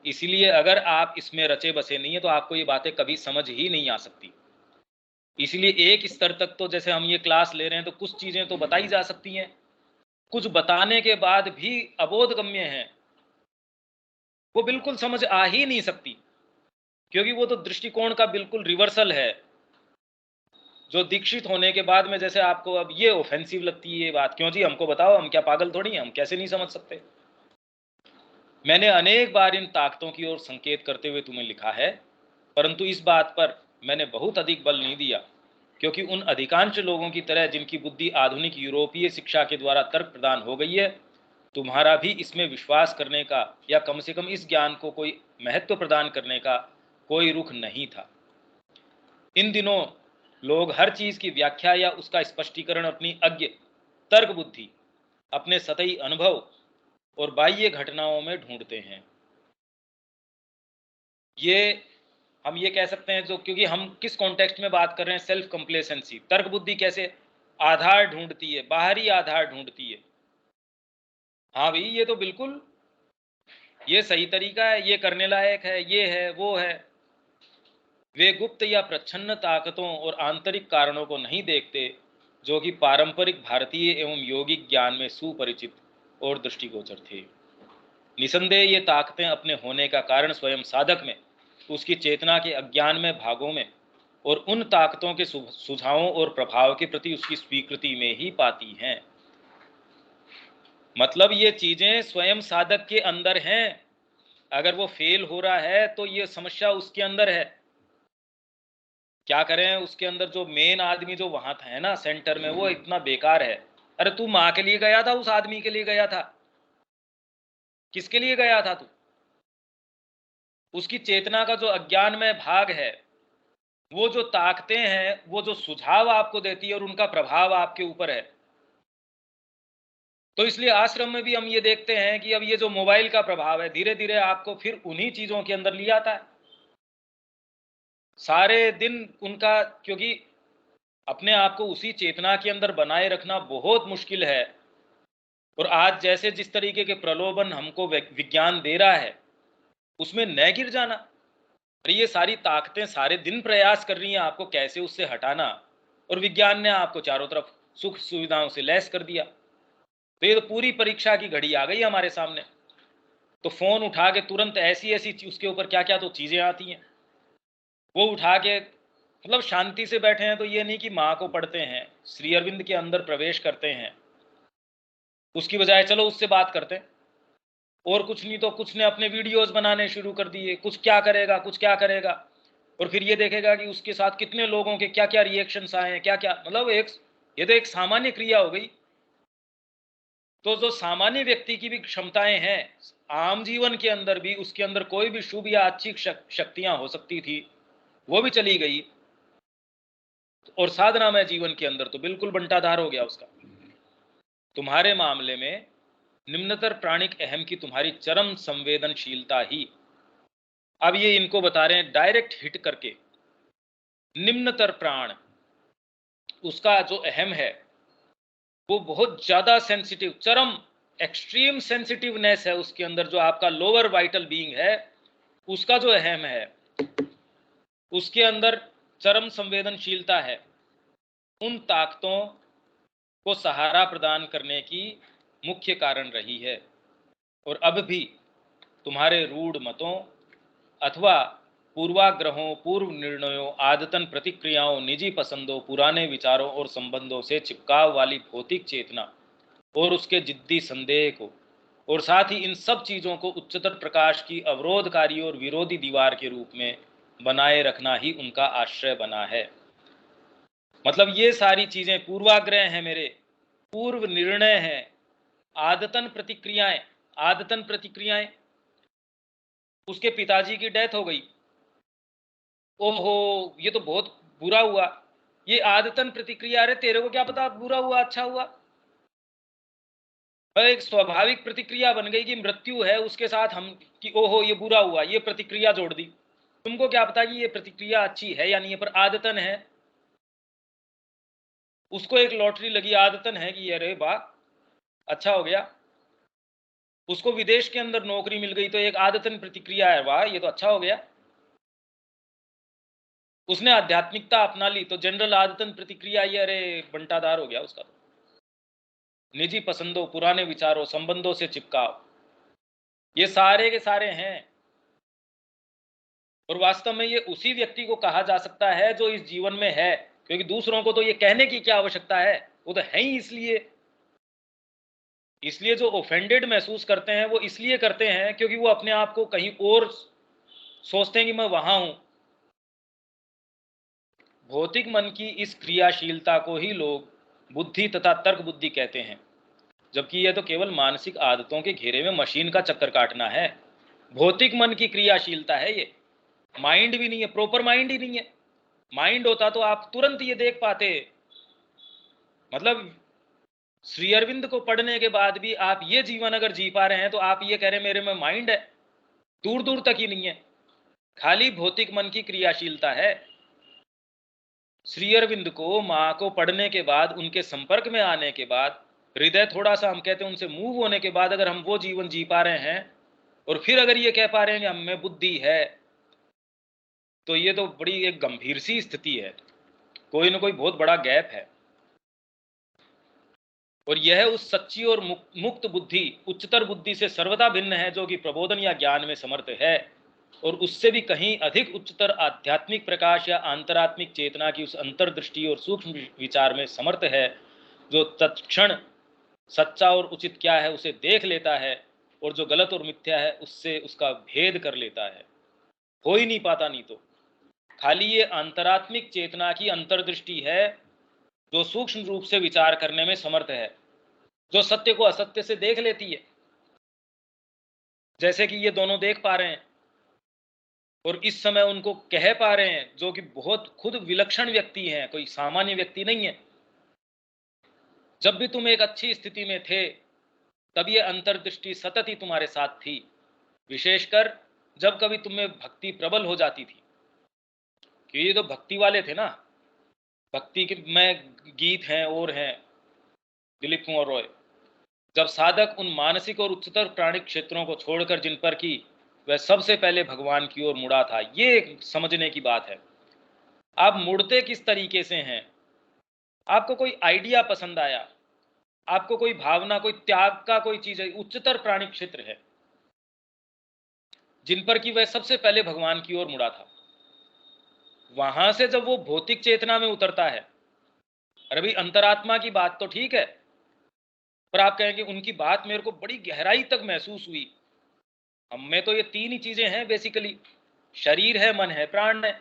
A: इसीलिए अगर आप इसमें रचे बसे नहीं है तो आपको ये बातें कभी समझ ही नहीं आ सकती। इसलिए एक स्तर तक तो जैसे हम ये क्लास ले रहे हैं तो कुछ चीजें तो बताई जा सकती हैं, कुछ बताने के बाद भी अबोध गम्य हैं, वो बिल्कुल समझ आ ही नहीं सकती, क्योंकि वो तो दृष्टिकोण का बिल्कुल रिवर्सल है। जो दीक्षित होने के बाद में जैसे आपको अब ये ऑफेंसिव लगती है ये बात, क्यों जी हमको बताओ, हम क्या पागल थोड़ी हैं, हम कैसे नहीं समझ सकते। मैंने अनेक बार इन ताकतों की ओर संकेत करते हुए तुम्हें लिखा है, परंतु इस बात पर मैंने बहुत अधिक बल नहीं दिया, क्योंकि उन अधिकांश लोगों की तरह जिनकी बुद्धि आधुनिक यूरोपीय शिक्षा के द्वारा तर्क प्रदान हो गई है, तुम्हारा भी इसमें विश्वास करने का या कम से कम इस ज्ञान को कोई महत्व प्रदान करने का कोई रुख नहीं था। इन दिनों लोग हर चीज की व्याख्या या उसका स्पष्टीकरण अपनी अज्ञ तर्क बुद्धि, अपने सतही अनुभव और बाह्य घटनाओं में ढूंढते हैं। ये हम ये कह सकते हैं, जो क्योंकि हम किस कॉन्टेक्स्ट में बात कर रहे हैं, सेल्फ कंप्लेसेंसी। तर्क बुद्धि कैसे आधार ढूंढती है, बाहरी आधार ढूंढती है। हाँ भाई ये तो बिल्कुल ये सही तरीका है, ये करने लायक है, ये है वो है। वे गुप्त या प्रच्छन्न ताकतों और आंतरिक कारणों को नहीं देखते, जो कि पारंपरिक भारतीय एवं यौगिक ज्ञान में सुपरिचित और दृष्टिगोचर थे। निसंदेह ये ताकतें अपने होने का कारण स्वयं साधक में, उसकी चेतना के अज्ञानमय भागों में और उन ताकतों के सुझावों और प्रभाव के प्रति उसकी स्वीकृति में ही पाती हैं। मतलब ये चीजें स्वयं साधक के अंदर हैं। अगर वो फेल हो रहा है तो ये समस्या उसके अंदर है। क्या करें, उसके अंदर जो मेन आदमी जो वहां था है ना सेंटर में, वो इतना बेकार है। अरे तू माँ के लिए गया था, उस आदमी के लिए गया था? किसके लिए गया था तू? उसकी चेतना का जो अज्ञानमय भाग है, वो जो ताकतें हैं, वो जो सुझाव आपको देती है और उनका प्रभाव आपके ऊपर है। तो इसलिए आश्रम में भी हम ये देखते हैं कि अब ये जो मोबाइल का प्रभाव है, धीरे धीरे आपको फिर उन्हीं चीजों के अंदर ले आता है। सारे दिन उनका, क्योंकि अपने आप को उसी चेतना के अंदर बनाए रखना बहुत मुश्किल है। और आज जैसे जिस तरीके के प्रलोभन हमको विज्ञान दे रहा है, उसमें न गिर जाना। और ये सारी ताकतें सारे दिन प्रयास कर रही हैं आपको कैसे उससे हटाना, और विज्ञान ने आपको चारों तरफ सुख सुविधाओं से लैस कर दिया। तो ये तो पूरी परीक्षा की घड़ी आ गई हमारे सामने। तो फोन उठा के तुरंत ऐसी ऐसी उसके ऊपर क्या क्या तो चीजें आती हैं, वो उठा के मतलब शांति से बैठे हैं तो ये नहीं कि माँ को पढ़ते हैं, श्री अरविंद के अंदर प्रवेश करते हैं, उसकी बजाय चलो उससे बात करते हैं। और कुछ नहीं तो कुछ ने अपने वीडियोस बनाने शुरू कर दिए, कुछ क्या करेगा कुछ क्या करेगा, और फिर ये देखेगा कि उसके साथ कितने लोगों के क्या क्या रिएक्शंस आए हैं, क्या क्या, मतलब ये तो एक सामान्य क्रिया हो गई। तो जो सामान्य व्यक्ति की भी क्षमताएं हैं आम जीवन के अंदर भी, उसके अंदर कोई भी शुभ या अच्छी शक्तियां हो सकती थी, वो भी चली गई। और साधना में जीवन के अंदर तो बिल्कुल बंटाधार हो गया उसका। तुम्हारे मामले में निम्नतर प्राणिक अहम की तुम्हारी चरम संवेदनशीलता ही, अब ये इनको बता रहे हैं डायरेक्ट हिट करके, निम्नतर प्राण उसका जो अहम है वो बहुत ज्यादा सेंसिटिव, चरम एक्सट्रीम सेंसिटिवनेस है उसके अंदर। जो आपका लोअर वाइटल बीइंग है उसका जो अहम है, उसके अंदर चरम संवेदनशीलता है, उन ताकतों को सहारा प्रदान करने की मुख्य कारण रही है। और अब भी तुम्हारे रूढ़ मतों अथवा पूर्वाग्रहों, पूर्व निर्णयों, आदतन प्रतिक्रियाओं, निजी पसंदों, पुराने विचारों और संबंधों से चिपकाव वाली भौतिक चेतना और उसके जिद्दी संदेह को, और साथ ही इन सब चीजों को उच्चतर प्रकाश की अवरोधकारी और विरोधी दीवार के रूप में बनाए रखना ही उनका आश्रय बना है। मतलब ये सारी चीजें पूर्वाग्रह हैं मेरे, पूर्व निर्णय हैं, आदतन प्रतिक्रियाएं। आदतन प्रतिक्रियाएं, उसके पिताजी की डेथ हो गई, ओहो ये तो बहुत बुरा हुआ, ये आदतन प्रतिक्रिया। अरे तेरे को क्या पता बुरा हुआ अच्छा हुआ? एक स्वाभाविक प्रतिक्रिया बन गई कि मृत्यु है, उसके साथ हम कि ओहो ये बुरा हुआ, ये प्रतिक्रिया जोड़ दी। तुमको क्या पता कि ये प्रतिक्रिया अच्छी है या नहीं है, पर आदतन है। उसको एक लॉटरी लगी, आदतन है कि अरे वाह अच्छा हो गया। उसको विदेश के अंदर नौकरी मिल गई तो एक आदतन प्रतिक्रिया है, वाह ये तो अच्छा हो गया। उसने आध्यात्मिकता अपना ली तो जनरल आदतन प्रतिक्रिया ये अरे बंटाधार हो गया उसका। निजी पसंदों, पुराने विचारों, संबंधों से चिपकाव, ये सारे के सारे हैं। और वास्तव में ये उसी व्यक्ति को कहा जा सकता है जो इस जीवन में है, क्योंकि दूसरों को तो ये कहने की क्या आवश्यकता है, वो तो है ही। इसलिए जो ऑफेंडेड महसूस करते हैं वो इसलिए करते हैं क्योंकि वो अपने आप को कहीं और सोचते हैं कि मैं वहां हूं। भौतिक मन की इस क्रियाशीलता को ही लोग बुद्धि तथा तर्क बुद्धि कहते हैं, जबकि यह तो केवल मानसिक आदतों के घेरे में मशीन का चक्कर काटना है। भौतिक मन की क्रियाशीलता है ये, माइंड भी नहीं है, प्रॉपर माइंड ही नहीं है। माइंड होता तो आप तुरंत ये देख पाते। मतलब श्री अरविंद को पढ़ने के बाद भी आप ये जीवन अगर जी पा रहे हैं तो आप ये कह रहे हैं मेरे में माइंड है, दूर दूर तक ही नहीं है, खाली भौतिक मन की क्रियाशीलता है। श्री अरविंद को माँ को पढ़ने के बाद, उनके संपर्क में आने के बाद, हृदय थोड़ा सा हम कहते हैं उनसे मूव होने के बाद अगर हम वो जीवन जी पा रहे हैं और फिर अगर ये कह पा रहे हैं कि हम में बुद्धि है, तो ये तो बड़ी एक गंभीर सी स्थिति है। कोई ना कोई बहुत बड़ा गैप है। और यह उस सच्ची और मुक्त बुद्धि, उच्चतर बुद्धि से सर्वदा भिन्न है, जो कि प्रबोधन या ज्ञान में समर्थ है और उससे भी कहीं अधिक उच्चतर आध्यात्मिक प्रकाश या अंतरात्मिक चेतना की उस अंतर्दृष्टि और सूक्ष्म विचार में समर्थ है, जो तत्क्षण सच्चा और उचित क्या है उसे देख लेता है और जो गलत और मिथ्या है उससे उसका भेद कर लेता है। हो ही नहीं पाता, नहीं तो खाली ये अंतरात्मिक चेतना की अंतर्दृष्टि है जो सूक्ष्म रूप से विचार करने में समर्थ है, जो सत्य को असत्य से देख लेती है, जैसे कि ये दोनों देख पा रहे हैं और इस समय उनको कह पा रहे हैं, जो कि बहुत खुद विलक्षण व्यक्ति हैं, कोई सामान्य व्यक्ति नहीं है। जब भी तुम एक अच्छी स्थिति में थे तब ये अंतर्दृष्टि सतत ही तुम्हारे साथ थी, विशेषकर जब कभी तुम्हें भक्ति प्रबल हो जाती थी, क्योंकि ये तो भक्ति वाले थे ना, भक्ति के में गीत हैं और हैं दिलीप कुमार रॉय। जब साधक उन मानसिक और उच्चतर प्राणिक क्षेत्रों को छोड़कर जिन पर की वह सबसे पहले भगवान की ओर मुड़ा था, ये एक समझने की बात है। आप मुड़ते किस तरीके से हैं? आपको कोई आइडिया पसंद आया, आपको कोई भावना, कोई त्याग का कोई चीज है, उच्चतर प्राणिक क्षेत्र है जिन पर की वह सबसे पहले भगवान की ओर मुड़ा था। वहां से जब वो भौतिक चेतना में उतरता है, अरे भाई अंतरात्मा की बात तो ठीक है, पर आप कहेंगे उनकी बात मेरे को बड़ी गहराई तक महसूस हुई। हम में तो ये तीन ही चीजें हैं बेसिकली, शरीर है, मन है, प्राण है।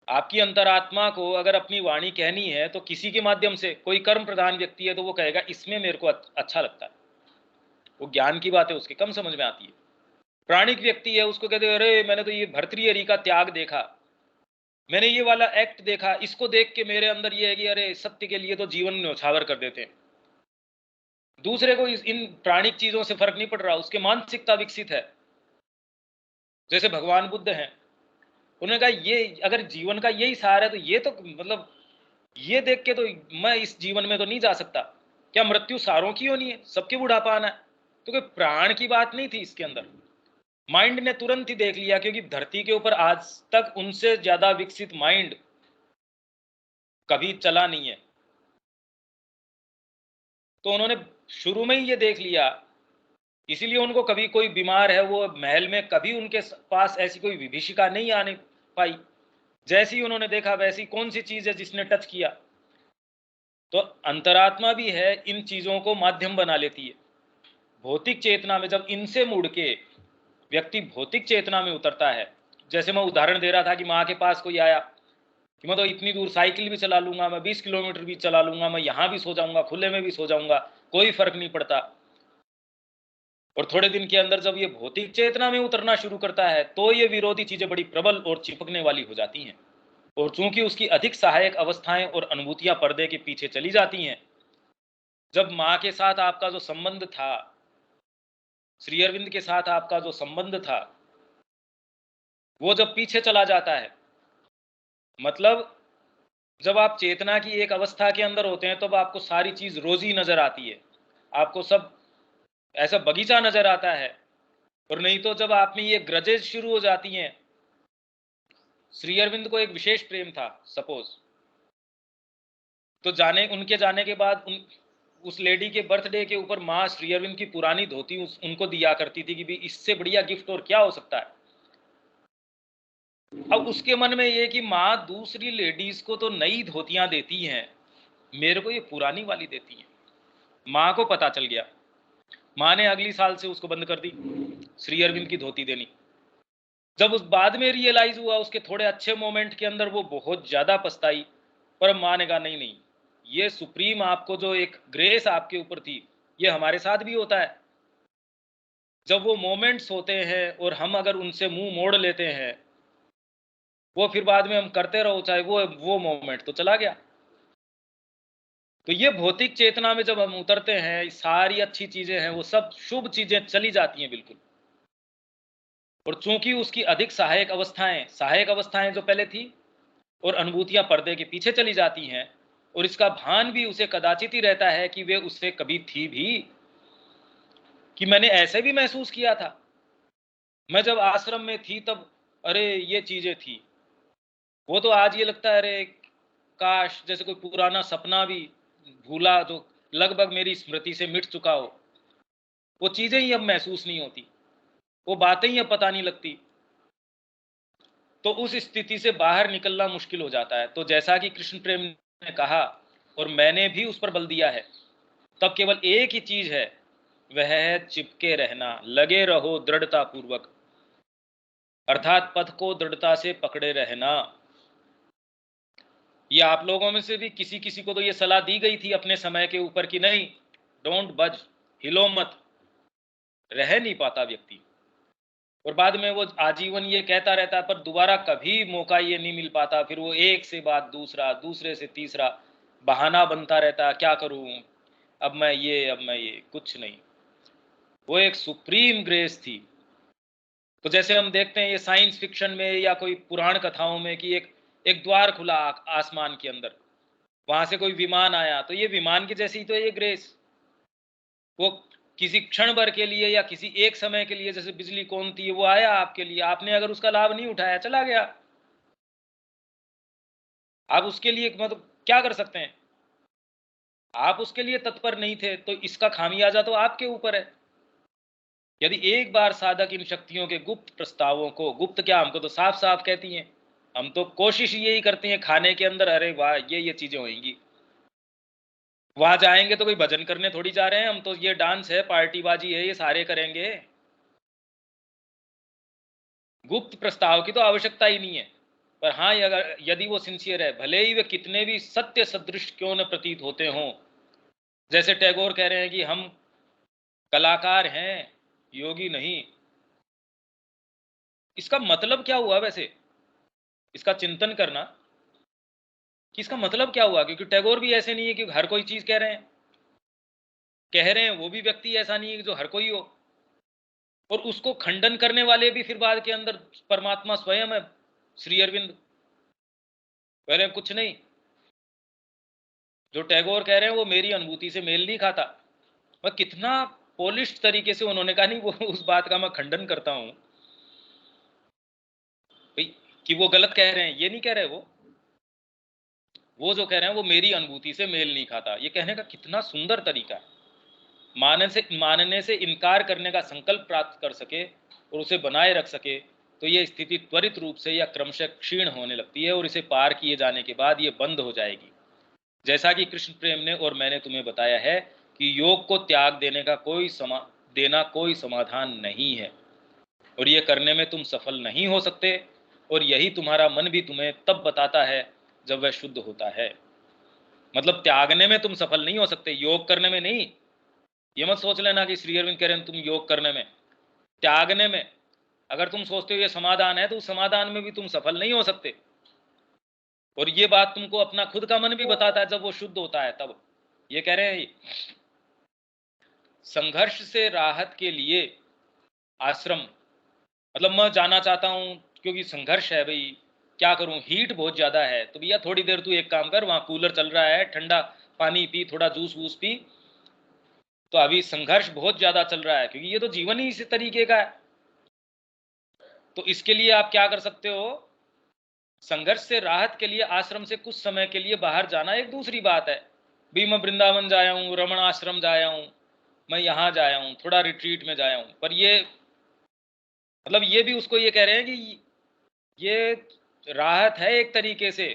A: आपकी अंतरात्मा को अगर अपनी वाणी कहनी है तो किसी के माध्यम से, कोई कर्म प्रधान व्यक्ति है तो वो कहेगा इसमें मेरे को अच्छा लगता है, वो ज्ञान की बात है उसके कम समझ में आती है। प्राणिक व्यक्ति है, उसको कहते अरे मैंने तो ये भर्तृहरि का त्याग देखा, मैंने ये वाला एक्ट देखा, इसको देख के मेरे अंदर ये है कि अरे सत्य के लिए तो जीवन न्यौछावर कर देते हैं। दूसरे को इन प्राणिक चीजों से फर्क नहीं पड़ रहा, उसके मानसिकता विकसित है। जैसे भगवान बुद्ध हैं, उन्होंने कहा ये अगर जीवन का यही सार है तो ये तो मतलब ये देख के तो मैं इस जीवन में तो नहीं जा सकता, क्या मृत्यु सारों की होनी है, सबके बुढ़ापा आना है? तो कोई प्राण की बात नहीं थी इसके अंदर। माइंड ने तुरंत ही देख लिया, क्योंकि धरती के ऊपर आज तक उनसे ज्यादा विकसित माइंड कभी चला नहीं है। तो उन्होंने शुरू में ही ये देख लिया, इसीलिए उनको कभी कोई बीमार है, वो महल में कभी उनके पास ऐसी कोई विभीषिका नहीं आने पाई। जैसी उन्होंने देखा वैसी कौन सी चीज है जिसने टच किया। तो अंतरात्मा भी है, इन चीजों को माध्यम बना लेती है। भौतिक चेतना में जब इनसे मुड़ के व्यक्ति भौतिक चेतना में उतरता है, जैसे मैं उदाहरण दे रहा था कि माँ के पास कोई आया कि मैं तो इतनी दूर साइकिल भी चला लूंगा, मैं 20 किलोमीटर भी चला लूंगा, मैं यहाँ भी सो जाऊंगा, खुले में भी सो जाऊंगा, कोई फर्क नहीं पड़ता। और थोड़े दिन के अंदर जब ये भौतिक चेतना में उतरना शुरू करता है तो ये विरोधी चीजें बड़ी प्रबल और चिपकने वाली हो जाती हैं। और चूंकि उसकी अधिक सहायक अवस्थाएं और अनुभूतियां पर्दे के पीछे चली जाती हैं, जब माँ के साथ आपका जो संबंध था, श्री अरविंद के साथ आपका जो संबंध था, वो जब पीछे चला जाता है, मतलब जब आप चेतना की एक अवस्था के अंदर होते हैं तब आपको सारी चीज रोजी नजर आती है, आपको सब ऐसा बगीचा नजर आता है। और नहीं तो जब आप में ये ग्रजेज शुरू हो जाती हैं, श्री अरविंद को एक विशेष प्रेम था सपोज, तो उनके जाने के बाद उस लेडी के बर्थडे के ऊपर माँ श्री अरविंद की पुरानी धोती उनको दिया करती थी कि भी इससे बढ़िया गिफ्ट और क्या हो सकता है। अब उसके मन में ये कि माँ दूसरी लेडीज को तो नई धोतियां देती हैं, मेरे को ये पुरानी वाली देती हैं। माँ को पता चल गया, माँ ने अगली साल से उसको बंद कर दी श्री अरविंद की धोती देनी। जब उस बाद में रियलाइज हुआ, उसके थोड़े अच्छे मोमेंट के अंदर वो बहुत ज्यादा पछताई, पर माँ ने कहा नहीं नहीं, ये सुप्रीम आपको जो एक ग्रेस आपके ऊपर थी, ये हमारे साथ भी होता है। जब वो मोमेंट्स होते हैं और हम अगर उनसे मुंह मोड़ लेते हैं, वो फिर बाद में हम करते रहो, चाहे वो मोमेंट तो चला गया। तो ये भौतिक चेतना में जब हम उतरते हैं, सारी अच्छी चीजें हैं वो सब शुभ चीजें चली जाती हैं बिल्कुल। और चूंकि उसकी अधिक सहायक अवस्थाएं जो पहले थी और अनुभूतियां पर्दे के पीछे चली जाती हैं, और इसका भान भी उसे कदाचित ही रहता है कि वे उससे कभी थी भी, कि मैंने ऐसे भी महसूस किया था, मैं जब आश्रम में थी तब अरे ये चीजें थी। वो तो आज ये लगता है अरे काश जैसे कोई पुराना सपना भी भूला तो लगभग मेरी स्मृति से मिट चुका हो, वो चीजें ही अब महसूस नहीं होती, वो बातें ही अब पता नहीं लगती, तो उस स्थिति से बाहर निकलना मुश्किल हो जाता है। तो जैसा कि कृष्ण प्रेम ने कहा और मैंने भी उस पर बल दिया है, तब केवल एक ही चीज है, वह है चिपके रहना, लगे रहो दृढ़ता पूर्वक, अर्थात पथ को दृढ़ता से पकड़े रहना। ये आप लोगों में से भी किसी किसी को तो ये सलाह दी गई थी अपने समय के ऊपर कि नहीं, डोंट बज, हिलो मत, रह नहीं पाता व्यक्ति, और बाद में वो आजीवन ये कहता रहता है, पर दोबारा कभी मौका ये नहीं मिल पाता, फिर वो एक से बात दूसरा, दूसरे से तीसरा, बहाना बनता रहता, क्या करूं, अब मैं ये, कुछ नहीं। वो एक सुप्रीम ग्रेस थी। तो जैसे हम देखते हैं ये साइंस फिक्शन में या कोई पुराण कथाओं में कि एक द्वार खुला आसमान के अंदर, वहां से कोई विमान आया, तो ये विमान की जैसी तो ये ग्रेस, वो किसी क्षण भर के लिए या किसी एक समय के लिए, जैसे बिजली कौन थी, वो आया आपके लिए, आपने अगर उसका लाभ नहीं उठाया, चला गया, आप उसके लिए मतलब क्या कर सकते हैं, आप उसके लिए तत्पर नहीं थे, तो इसका खामियाजा तो आपके ऊपर है। यदि एक बार साधक इन शक्तियों के गुप्त प्रस्तावों को, गुप्त क्या, हमको तो साफ साफ कहती हैं, हम तो कोशिश यही करते हैं खाने के अंदर, अरे वाह ये चीजें होंगी, वहां जाएंगे तो कोई भजन करने थोड़ी जा रहे हैं हम, तो ये डांस है, पार्टीबाजी है, ये सारे करेंगे, गुप्त प्रस्ताव की तो आवश्यकता ही नहीं है। पर हाँ, अगर यदि वो सिंसियर है, भले ही वे कितने भी सत्य सदृश क्यों न प्रतीत होते हों, जैसे टैगोर कह रहे हैं कि हम कलाकार हैं, योगी नहीं, इसका मतलब क्या हुआ वैसे, इसका चिंतन करना कि इसका मतलब क्या हुआ, क्योंकि टैगोर भी ऐसे नहीं है कि हर कोई चीज कह रहे हैं वो भी व्यक्ति ऐसा नहीं है कि जो हर कोई हो, और उसको खंडन करने वाले भी फिर बाद के अंदर परमात्मा स्वयं है, श्री अरविंद कह रहे हैं कुछ नहीं, जो टैगोर कह रहे हैं वो मेरी अनुभूति से मेल नहीं खाता। वह कितना पॉलिश तरीके से उन्होंने कहा, नहीं वो उस बात का मैं खंडन करता हूं भाई, कि वो गलत कह रहे हैं, ये नहीं कह रहे, वो जो कह रहे हैं वो मेरी अनुभूति से मेल नहीं खाता, ये कहने का कितना सुंदर तरीका है। मानने से इनकार करने का संकल्प प्राप्त कर सके और उसे बनाए रख सके, तो ये स्थिति त्वरित रूप से या क्रमशः क्षीण होने लगती है, और इसे पार किए जाने के बाद ये बंद हो जाएगी। जैसा कि कृष्ण प्रेम ने और मैंने तुम्हें बताया है कि योग को त्याग देना कोई समाधान नहीं है, और ये करने में तुम सफल नहीं हो सकते, और यही तुम्हारा मन भी तुम्हें तब बताता है जब वह शुद्ध होता है। मतलब त्यागने में तुम सफल नहीं हो सकते, योग करने में नहीं। ये मत सोच लेना कि श्री अरविंद कह रहे हैं तुम योग करने में, त्यागने में अगर तुम सोचते हो ये समाधान है, तो उस समाधान में भी तुम सफल नहीं हो सकते। और ये बात तुमको अपना खुद का मन भी बताता है जब वो शुद्ध होता है तब। ये कह रहे हैं संघर्ष से राहत के लिए आश्रम, मतलब मैं जाना चाहता हूं क्योंकि संघर्ष है भाई, क्या करूं, हीट बहुत ज्यादा है, तो भैया थोड़ी देर तू एक काम कर, वहां कूलर चल रहा है, ठंडा पानी पी, थोड़ा जूस वूस पी, तो अभी संघर्ष बहुत ज्यादा चल रहा है, क्योंकि ये तो जीवन ही इसी तरीके का है। तो इसके लिए आप क्या कर सकते हो, संघर्ष से राहत के लिए आश्रम से कुछ समय के लिए बाहर जाना एक दूसरी बात है। भी मैं वृंदावन जाया हूँ, रमण आश्रम जाया हूँ, मैं यहाँ जाया हूँ, थोड़ा रिट्रीट में जाया हूँ, पर ये मतलब ये भी उसको ये कह रहे हैं कि ये राहत है एक तरीके से।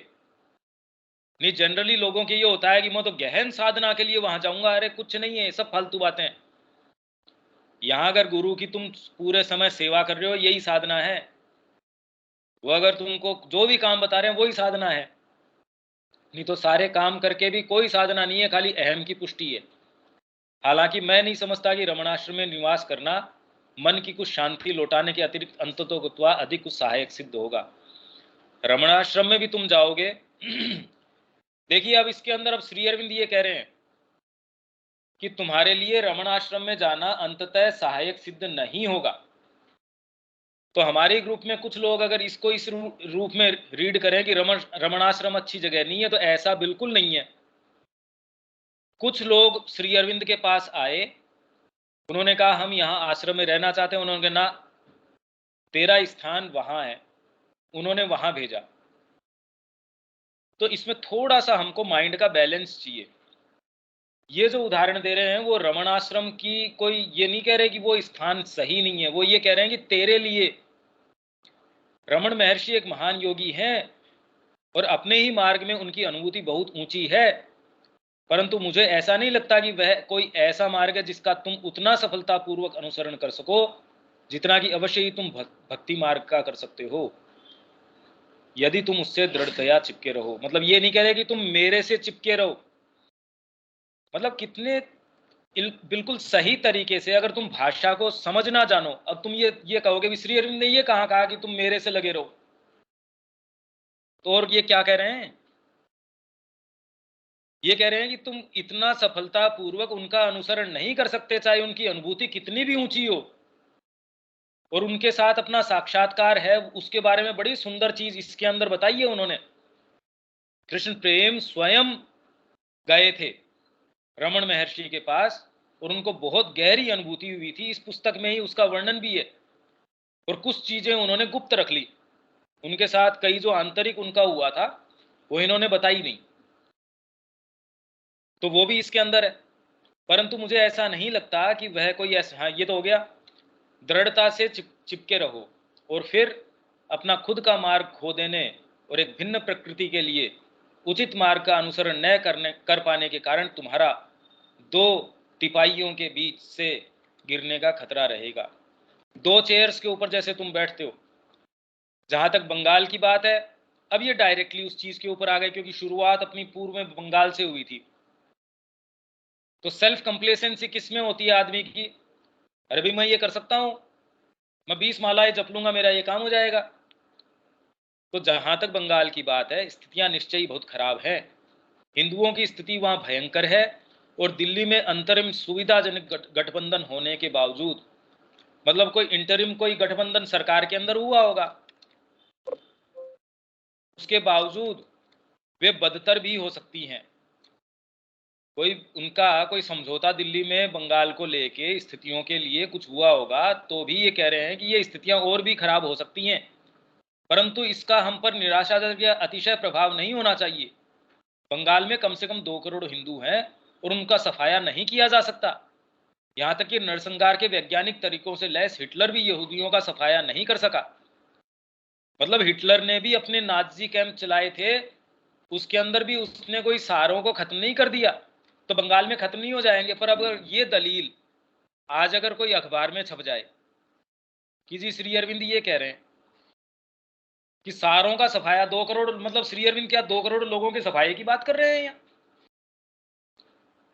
A: नहीं, जनरली लोगों के ये होता है कि मैं तो गहन साधना के लिए वहां जाऊंगा, अरे कुछ नहीं है, सब फालतू बातें। यहाँ अगर गुरु की तुम पूरे समय सेवा कर रहे हो, यही साधना है। वो अगर तुमको जो भी काम बता रहे हैं वही साधना है, नहीं तो सारे काम करके भी कोई साधना नहीं है, खाली अहम की पुष्टि है। हालांकि मैं नहीं समझता कि रमणाश्रम में निवास करना मन की कुछ शांति लौटाने के अतिरिक्त अंततोगत्वा अधिक कुछ सहायक सिद्ध होगा। रमणाश्रम में भी तुम जाओगे देखिए अब इसके अंदर अब श्री अरविंद ये कह रहे हैं कि तुम्हारे लिए रमणाश्रम में जाना अंततः सहायक सिद्ध नहीं होगा। तो हमारे ग्रुप में कुछ लोग अगर इसको इस रूप में रीड करें कि रमणाश्रम अच्छी जगह नहीं है, तो ऐसा बिल्कुल नहीं है। कुछ लोग श्री अरविंद के पास आए, उन्होंने कहा हम यहाँ आश्रम में रहना चाहते हैं, उन्होंने कहा ना, तेरा स्थान वहां है, उन्होंने वहां भेजा। तो इसमें थोड़ा सा हमको माइंड का बैलेंस चाहिए। ये जो उदाहरण दे रहे हैं वो रमण आश्रम की, कोई ये नहीं कह रहे कि वो स्थान सही नहीं है, वो ये कह रहे हैं कि तेरे लिए रमण महर्षि एक महान योगी हैं और अपने ही मार्ग में उनकी अनुभूति बहुत ऊंची है, परंतु मुझे ऐसा नहीं लगता कि वह कोई ऐसा मार्ग है जिसका तुम उतना सफलतापूर्वक अनुसरण कर सको जितना कि अवश्य ही तुम भक्ति मार्ग का कर सकते हो, यदि तुम उससे दृढ़तया चिपके रहो। मतलब ये नहीं कह रहे कि तुम मेरे से चिपके रहो, मतलब कितने बिल्कुल सही तरीके से, अगर तुम भाषा को समझ ना जानो, अब तुम ये कहोगे भी श्री अरविंद ने ये कहा कि तुम मेरे से लगे रहो, तो और ये क्या कह रहे हैं? ये कह रहे हैं कि तुम इतना सफलतापूर्वक उनका अनुसरण नहीं कर सकते, चाहे उनकी अनुभूति कितनी भी ऊंची हो और उनके साथ अपना साक्षात्कार है। उसके बारे में बड़ी सुंदर चीज इसके अंदर बताई है उन्होंने। कृष्ण प्रेम स्वयं गए थे रमण महर्षि के पास और उनको बहुत गहरी अनुभूति हुई थी, इस पुस्तक में ही उसका वर्णन भी है, और कुछ चीजें उन्होंने गुप्त रख ली, उनके साथ कई जो आंतरिक उनका हुआ था वो इन्होंने बताई नहीं, तो वो भी इसके अंदर है। परंतु मुझे ऐसा नहीं लगता कि वह कोई ऐसा, हाँ ये तो हो गया, दृढ़ता से चिपके रहो और फिर अपना खुद का मार्ग खो देने और एक भिन्न प्रकृति के लिए उचित मार्ग का अनुसरण न कर पाने के कारण तुम्हारा दो तिपाहियों के बीच से गिरने का खतरा रहेगा। दो चेयर्स के ऊपर जैसे तुम बैठते हो। जहां तक बंगाल की बात है, अब ये डायरेक्टली उस चीज के ऊपर आ गए क्योंकि शुरुआत अपनी पूर्व में बंगाल से हुई थी। तो सेल्फ कंप्लेसेंसी किस में होती है आदमी की? अरे भाई मैं ये कर सकता हूं, मैं 20 मालाएं जप लूंगा, मेरा ये काम हो जाएगा। तो जहां तक बंगाल की बात है, स्थितियां निश्चय ही बहुत खराब है। हिंदुओं की स्थिति वहां भयंकर है और दिल्ली में अंतरिम सुविधाजनक गठबंधन होने के बावजूद, मतलब कोई इंटरिम कोई गठबंधन सरकार के अंदर हुआ होगा, उसके बावजूद वे बदतर भी हो सकती हैं। कोई उनका कोई समझौता दिल्ली में बंगाल को लेके स्थितियों के लिए कुछ हुआ होगा, तो भी ये कह रहे हैं कि ये स्थितियां और भी खराब हो सकती हैं, परंतु इसका हम पर निराशाजनक या अतिशय प्रभाव नहीं होना चाहिए। बंगाल में कम से कम 2 करोड़ हिंदू हैं और उनका सफाया नहीं किया जा सकता। यहाँ तक कि नरसंहार के वैज्ञानिक तरीकों से लैस हिटलर भी यहूदियों का सफाया नहीं कर सका। मतलब हिटलर ने भी अपने नाजी कैंप चलाए थे, उसके अंदर भी उसने कोई सारों को खत्म नहीं कर दिया, तो बंगाल में खत्म नहीं हो जाएंगे। पर अब ये दलील आज अगर कोई अखबार में छप जाए कि जी श्री अरविंद ये कह रहे हैं कि सारों का सफाया 2 करोड़, मतलब श्री अरविंद क्या 2 करोड़ लोगों के सफाई की बात कर रहे हैं यहाँ?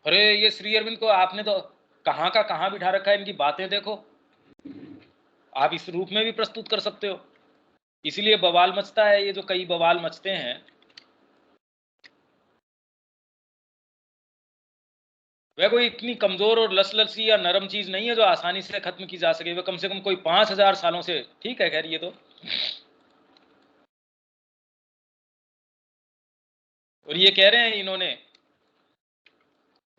A: अरे ये श्री अरविंद को आपने तो कहाँ का कहाँ बिठा रखा है, इनकी बातें देखो। आप इस रूप में भी प्रस्तुत कर सकते हो, इसीलिए बवाल मचता है। ये जो कई बवाल मचते हैं, वह कोई इतनी कमजोर और लसलसी या नरम चीज नहीं है जो आसानी से खत्म की जा सके। वह कम से कम कोई 5000 सालों से, ठीक है खैर ये तो, और ये कह रहे हैं इन्होंने,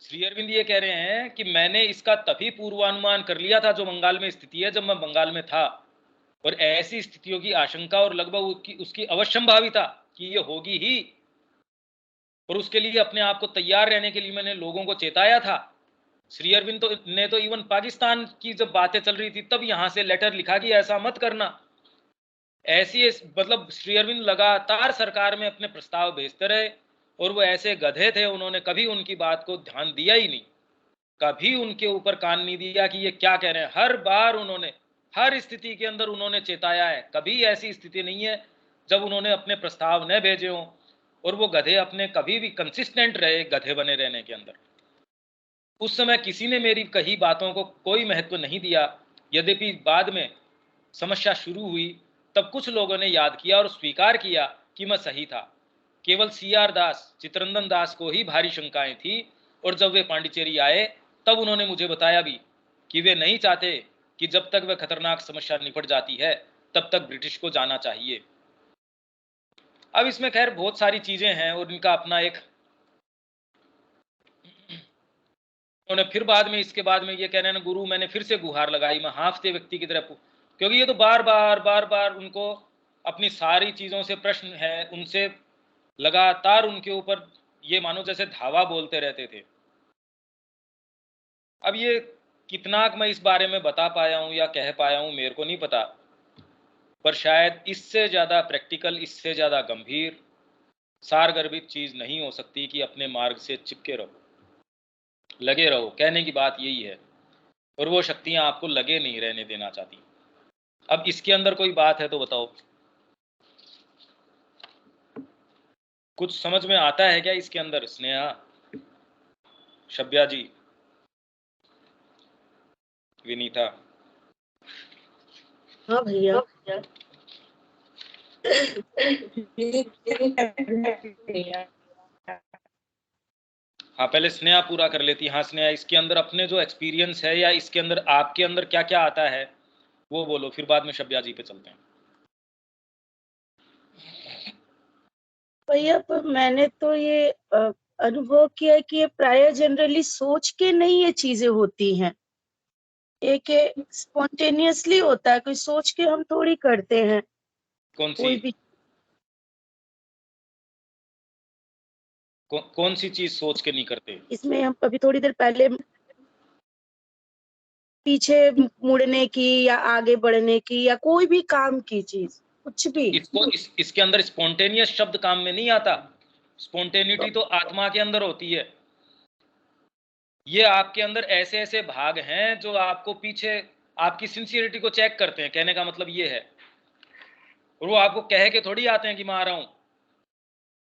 A: श्री अरविंद ये कह रहे हैं कि मैंने इसका तभी पूर्वानुमान कर लिया था जो बंगाल में स्थिति है, जब मैं बंगाल में था, और ऐसी स्थितियों की आशंका और लगभग उसकी अवश्यंभाविता कि ये होगी ही, और उसके लिए अपने आप को तैयार रहने के लिए मैंने लोगों को चेताया था। श्री अरविंद ने तो इवन पाकिस्तान की जब बातें चल रही थी तब यहां से लेटर लिखा कि ऐसा मत करना। ऐसी मतलब श्री अरविंद लगातार सरकार में अपने प्रस्ताव भेजते रहे और वो ऐसे गधे थे, उन्होंने कभी उनकी बात को ध्यान दिया ही नहीं, कभी उनके ऊपर कान नहीं दिया कि ये क्या कह रहे हैं। हर बार उन्होंने हर स्थिति के अंदर उन्होंने चेताया है। कभी ऐसी स्थिति नहीं है जब उन्होंने अपने प्रस्ताव न भेजे हों, और वो गधे अपने कभी भी कंसिस्टेंट रहे गधे बने रहने के अंदर। उस समय किसी ने मेरी कही बातों को कोई महत्व नहीं दिया। यद्यपि बाद में समस्या शुरू हुई तब कुछ लोगों ने याद किया और स्वीकार किया कि मैं सही था। केवल CR दास, चित्रंदन दास को ही भारी शंकाएं थी, और जब वे पांडिचेरी आए तब उन्होंने मुझे बताया भी कि वे नहीं चाहते कि जब तक वह खतरनाक समस्या निपट जाती है तब तक ब्रिटिश को जाना चाहिए। अब इसमें खैर बहुत सारी चीजें हैं और इनका अपना एक, उन्होंने फिर बाद में इसके बाद में ये कह रहे हैं, गुरु मैंने फिर से गुहार लगाई, मैं हाफते व्यक्ति की तरह, क्योंकि ये तो बार बार उनको अपनी सारी चीजों से प्रश्न है, उनसे लगातार उनके ऊपर ये मानो जैसे धावा बोलते रहते थे। अब ये कितना मैं इस बारे में बता पाया हूँ या कह पाया हूँ मेरे को नहीं पता, पर शायद इससे ज़्यादा प्रैक्टिकल, इससे ज़्यादा गंभीर, सारगर्भित चीज़ नहीं हो सकती कि अपने मार्ग से चिपके रहो, लगे रहो। कहने की बात यही है, और वो शक्तियाँ आपको लगे नहीं रहने देना चाहती। अब इसके अंदर कोई बात है तो बताओ, कुछ समझ में आता है क्या इसके अंदर? स्नेहा, शब्या जी, विनीता।
D: हाँ भैया।
A: हाँ, पहले स्नेहा पूरा कर लेती। हाँ स्नेहा, इसके अंदर अपने जो एक्सपीरियंस है या इसके अंदर आपके अंदर क्या क्या आता है वो बोलो, फिर बाद में शब्या जी पे चलते हैं।
D: भैया पर मैंने तो ये अनुभव किया है कि ये प्राय जनरली सोच के नहीं ये चीजें होती हैं, एक स्पॉन्टेनियसली होता है, कोई सोच के हम थोड़ी करते हैं कोई भी।
A: कौन सी चीज सोच के नहीं करते?
D: इसमें हम अभी थोड़ी देर पहले पीछे मुड़ने की या आगे बढ़ने की या कोई भी काम की चीज, कुछ भी।
A: इसके अंदर स्पॉन्टेनियस शब्द काम में नहीं आता। स्पॉन्टेनिटी तो आत्मा के अंदर होती है। ये आपके अंदर ऐसे ऐसे भाग हैं जो आपको पीछे आपकी सिंसियरिटी को चेक करते हैं, कहने का मतलब ये है। और वो आपको कह के थोड़ी आते हैं कि मैं आ रहा हूं।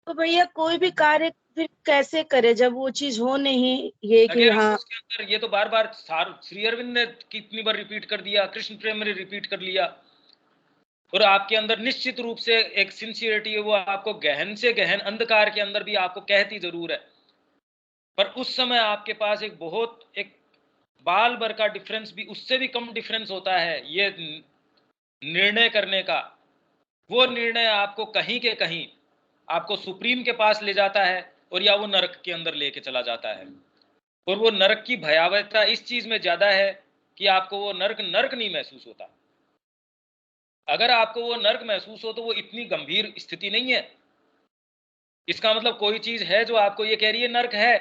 D: तो भैया कोई भी कार्य फिर कैसे करे जब वो चीज हो नहीं, ये कि
A: अगर
D: हाँ।
A: उसके अंदर ये तो बार बार श्री अरविंद ने कितनी बार रिपीट कर दिया, कृष्ण प्रेम ने रिपीट कर लिया। और आपके अंदर निश्चित रूप से एक सिंसियरिटी है, वो आपको गहन से गहन अंधकार के अंदर भी आपको कहती जरूर है, पर उस समय आपके पास एक बाल भर का डिफरेंस भी, उससे भी कम डिफरेंस होता है ये निर्णय करने का। वो निर्णय आपको कहीं के कहीं आपको सुप्रीम के पास ले जाता है, और या वो नरक के अंदर लेके चला जाता है। और वो नरक की भयावहता इस चीज में ज्यादा है कि आपको वो नरक नरक नहीं महसूस होता। अगर आपको वो नरक महसूस हो तो वो इतनी गंभीर स्थिति नहीं है। इसका मतलब कोई चीज है जो आपको ये कह रही है नरक है,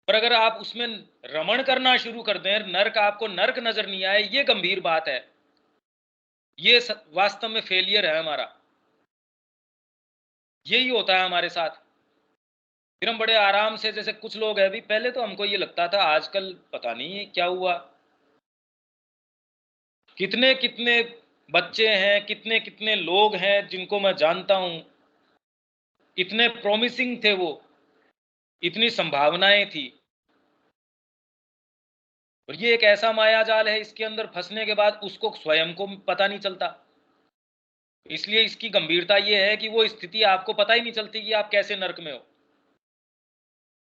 A: पर अगर आप उसमें रमण करना शुरू कर दें, नरक आपको नरक नजर नहीं आए, ये गंभीर बात है। ये वास्तव में फेलियर है हमारा। यही होता है हमारे साथ। फिर हम बड़े आराम से, जैसे कुछ लोग हैं, अभी पहले तो हमको ये लगता था, आजकल पता नहीं क्या हुआ, कितने कितने बच्चे हैं, कितने कितने लोग हैं जिनको मैं जानता हूं, इतने प्रॉमिसिंग थे वो, इतनी संभावनाएं थी। और ये एक ऐसा माया जाल है, इसके अंदर फंसने के बाद उसको स्वयं को पता नहीं चलता। इसलिए इसकी गंभीरता ये है कि वो स्थिति आपको पता ही नहीं चलती कि आप कैसे नरक में हो।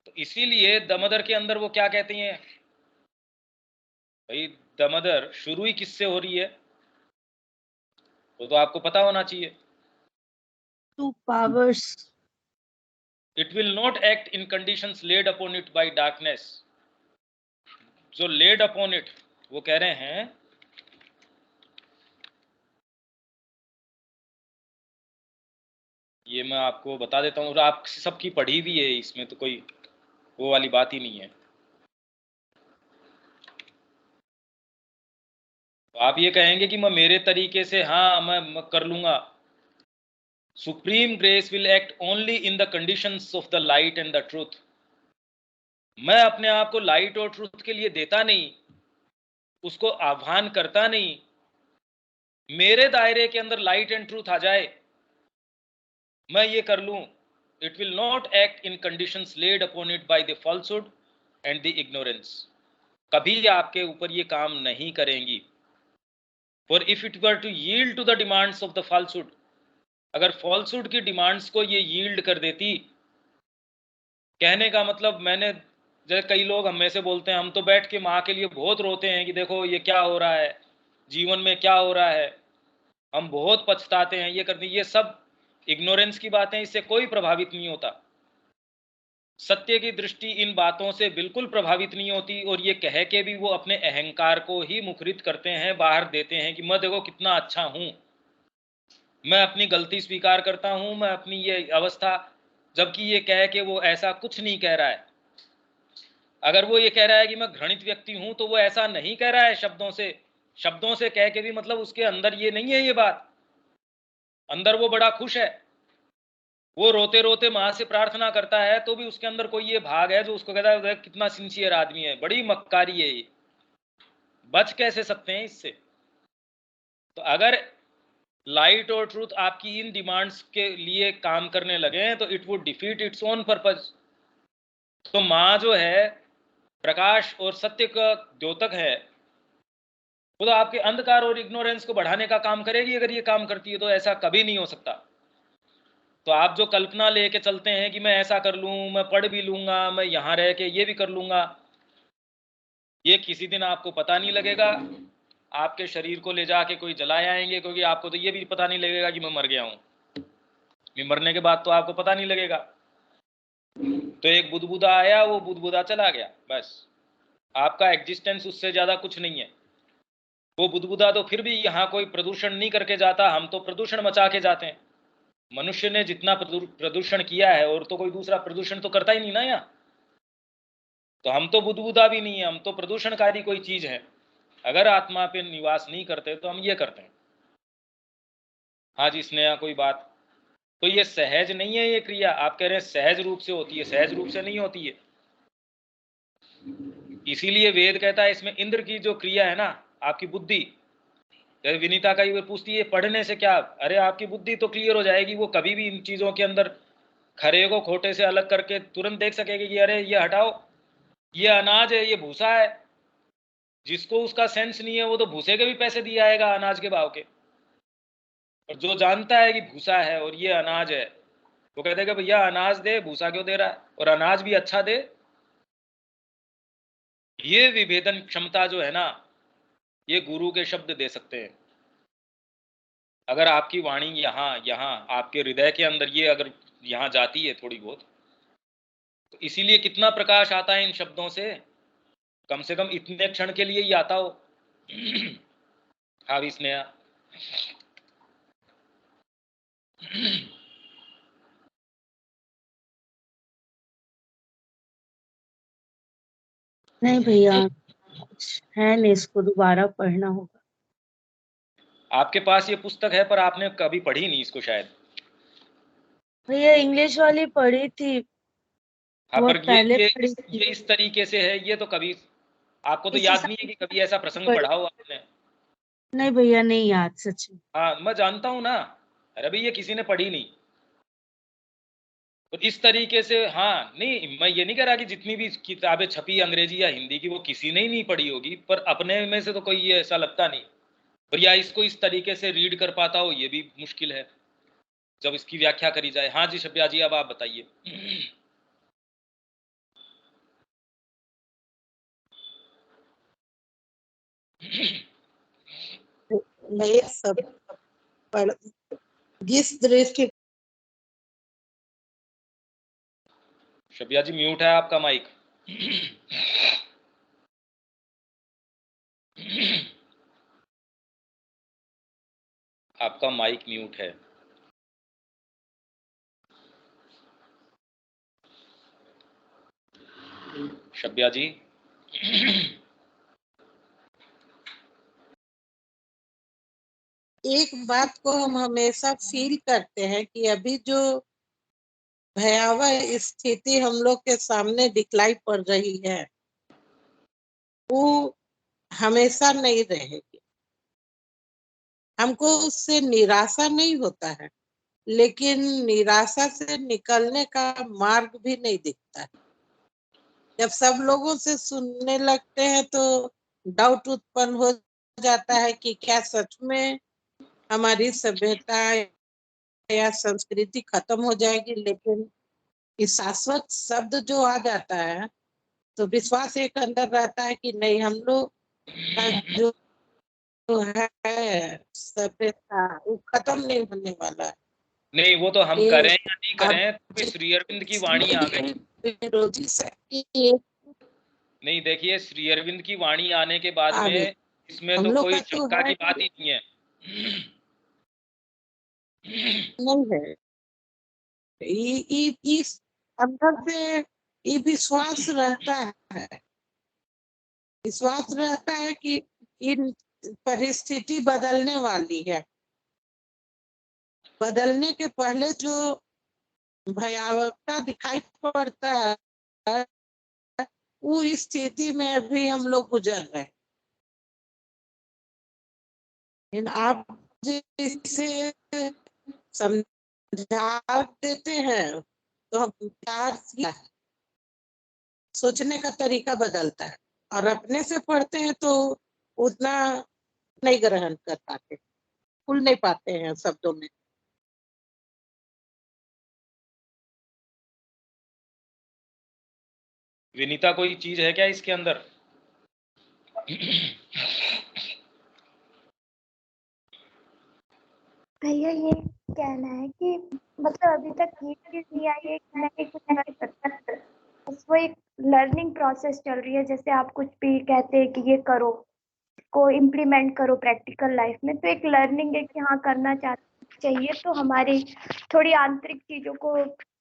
A: तो इसीलिए दमोदर के अंदर वो क्या कहती हैं भाई, दमोदर शुरू ही किससे हो रही है वो तो आपको पता होना चाहिए।
D: Two powers.
A: It will not act in conditions laid upon it bye darkness. जो लेड अपॉन इट, वो कह रहे हैं ये मैं आपको बता देता हूँ, और आप सबकी पढ़ी भी है, इसमें तो कोई वो वाली बात ही नहीं है। तो आप ये कहेंगे कि मैं मेरे तरीके से, हाँ मैं कर लूंगा। Supreme grace will act only in the conditions of the light and the truth. मैं अपने आप को लाइट और ट्रूथ के लिए देता नहीं, उसको आह्वान करता नहीं। मेरे दायरे के अंदर लाइट एंड ट्रूथ आ जाए, मैं ये कर लूं। It will not act in conditions laid upon it by the falsehood and the ignorance. कभी आपके ऊपर ये काम नहीं करेंगी। For if it were to yield to the demands of the falsehood, अगर फॉल्सहुड की डिमांड्स को ये यील्ड कर देती, कहने का मतलब, मैंने जैसे कई लोग हम में से बोलते हैं, हम तो बैठ के माँ के लिए बहुत रोते हैं कि देखो ये क्या हो रहा है, जीवन में क्या हो रहा है, हम बहुत पछताते हैं, ये करते, ये सब इग्नोरेंस की बातें, इससे कोई प्रभावित नहीं होता। सत्य की दृष्टि इन बातों से बिल्कुल प्रभावित नहीं होती, और ये कह के भी वो अपने अहंकार को ही मुखरित करते हैं, बाहर देते हैं कि मैं देखो कितना अच्छा हूं, मैं अपनी गलती स्वीकार करता हूं, मैं अपनी ये अवस्था, जबकि ये कह के वो ऐसा कुछ नहीं कह रहा है। अगर वो ये कह रहा है कि मैं घृणित व्यक्ति हूं, तो वो ऐसा नहीं कह रहा है शब्दों से कह के भी, मतलब उसके अंदर ये नहीं है ये बात। अंदर वो बड़ा खुश है, वो रोते रोते मां से प्रार्थना करता है, तो भी उसके अंदर कोई ये भाग है जो उसको कहता है कितना सिंसियर आदमी है, बड़ी मक्कारी है ये, बच कैसे सकते हैं इससे। तो अगर लाइट और ट्रूथ आपकी इन डिमांड्स के लिए काम करने लगे तो it would defeat its own purpose. तो माँ जो है प्रकाश और सत्य का द्योतक है, वो तो आपके अंधकार और इग्नोरेंस को बढ़ाने का काम करेगी। अगर ये काम करती है तो ऐसा कभी नहीं हो सकता। तो आप जो कल्पना लेके चलते हैं कि मैं ऐसा कर लूं, मैं पढ़ भी लूंगा, मैं यहाँ रह के ये भी कर लूंगा, ये किसी दिन आपको पता नहीं लगेगा। आपके शरीर को ले जाके कोई जलाए आएंगे, क्योंकि आपको तो ये भी पता नहीं लगेगा कि मैं मर गया हूं। मैं मरने के बाद तो आपको पता नहीं लगेगा। तो एक बुदबुदा आया, वो बुदबुदा चला गया, बस। आपका एग्जिस्टेंस उससे ज्यादा कुछ नहीं है। वो बुदबुदा तो फिर भी यहाँ कोई प्रदूषण नहीं करके जाता, हम तो प्रदूषण मचा के जाते हैं। मनुष्य ने जितना प्रदूषण किया है, और तो कोई दूसरा प्रदूषण तो करता ही नहीं ना यहाँ। तो हम तो बुदबुदा भी नहीं है, हम तो प्रदूषणकारी कोई चीज है। अगर आत्मा पे निवास नहीं करते तो हम ये करते हैं। हाँ जी स्नेहा, कोई बात? तो ये सहज नहीं है ये क्रिया। आप कह रहे हैं सहज रूप से होती है, सहज रूप से नहीं होती है। इसीलिए वेद कहता है इसमें इंद्र की जो क्रिया है ना, आपकी बुद्धि। जैसे विनीता का ये पूछती है पढ़ने से क्या, अरे आपकी बुद्धि तो क्लियर हो जाएगी। वो कभी भी इन चीजों के अंदर खरे को खोटे से अलग करके तुरंत देख सकेगी कि अरे ये हटाओ, ये अनाज है, ये भूसा है। जिसको उसका सेंस नहीं है वो तो भूसे के भी पैसे दिया आएगा अनाज के भाव के। और जो जानता है कि भूसा है और ये अनाज है, वो कहते हैं कि भैया अनाज दे, भूसा क्यों दे रहा है, और अनाज भी अच्छा दे। ये विभेदन क्षमता जो है ना, ये गुरु के शब्द दे सकते हैं। अगर आपकी वाणी यहाँ यहाँ आपके हृदय के अंदर ये अगर यहाँ जाती है थोड़ी बहुत, तो इसीलिए कितना प्रकाश आता है इन शब्दों से कम इतने क्षण के लिए ही आता हो। हाँ भी स्नेहा।
D: नहीं भैया, कुछ है नहीं, इसको दोबारा पढ़ना होगा।
A: आपके पास ये पुस्तक है पर आपने कभी पढ़ी नहीं इसको शायद।
D: भैया इंग्लिश वाली पढ़ी थी,
A: हाँ,
D: बहुत
A: पर
D: पहले पढ़ी थी।
A: ये इस तरीके से है, ये तो कभी आपको तो
D: इस
A: याद नहीं है
D: हिसाब
A: कि
D: से
A: कभी ऐसा प्रसंग
D: पढ़ी।
A: पढ़ा हो आपने।
D: नहीं भैया, नहीं याद सच में।
A: हाँ मैं जानता हूँ ना। अरे भाई ये किसी ने पढ़ी नहीं। तो इस तरीके से, हाँ नहीं, मैं ये नहीं कह रहा कि जितनी भी किताबें छपी अंग्रेजी या हिंदी की वो किसी ने ही नहीं पढ़ी होगी, पर अपने में से तो कोई ये ऐसा लगता नहीं। और या इसको इस तरीके से रीड कर पाता हो, ये भी मुश्किल है जब इसकी व्याख्या करी जाए। हाँ जी शब्या जी, अब आप बताइए।
B: ये सब पढ़ जिस दृष्टि
A: शब्या जी म्यूट है आपका माइक। आपका माइक म्यूट है। शब्या जी।
B: एक बात को हम हमेशा फील करते हैं कि अभी जो भयावह स्थिति हम लोग के सामने दिखलाई पड़ रही है वो हमेशा नहीं रहेगी। हमको उससे निराशा नहीं होता है, लेकिन निराशा से निकलने का मार्ग भी नहीं दिखता है। जब सब लोगों से सुनने लगते हैं तो डाउट उत्पन्न हो जाता है कि क्या सच में हमारी सभ्यता या संस्कृति खत्म हो जाएगी। लेकिन इस शाश्वत शब्द जो आ जाता है तो विश्वास एक अंदर रहता है कि नहीं, हम लोग का जो है सभ्यता वो खत्म नहीं होने वाला है।
A: नहीं, वो तो हम
B: ये
A: करें या नहीं
B: अब
A: करें, तो श्री अरविंद की वाणी आ गई।
B: विरोधी शक्ति
A: नहीं देखिए, श्री अरविंद की वाणी आने के बाद
B: आ गई।
A: में इसमें
B: हम
A: तो
B: लोग
A: कोई
B: का तो
A: शंका
B: है
A: की बात ही नहीं है।
B: नहीं है। इस अंदर से ये विश्वास रहता है, विश्वास रहता है कि इन परिस्थिति बदलने वाली है। बदलने के पहले जो भयावहता दिखाई पड़ता है, वो स्थिति में भी हम लोग गुजर रहे हैं। लेकिन आप जिसे समझा देते हैं तो हम प्यार से सोचने का तरीका बदलता है, और अपने से पढ़ते हैं तो उतना नहीं ग्रहण कर पाते, खुल नहीं पाते हैं शब्दों में।
A: विनीता, कोई चीज है क्या इसके अंदर?
C: भैया ये कहना है कि मतलब अभी तक ये चीज नहीं आई है कि मैं कुछ कर सकता, बस वो एक लर्निंग प्रोसेस चल रही है। जैसे आप कुछ भी कहते हैं कि ये करो, को इम्प्लीमेंट करो प्रैक्टिकल लाइफ में, तो एक लर्निंग है कि हाँ करना चाहिए, तो हमारी थोड़ी आंतरिक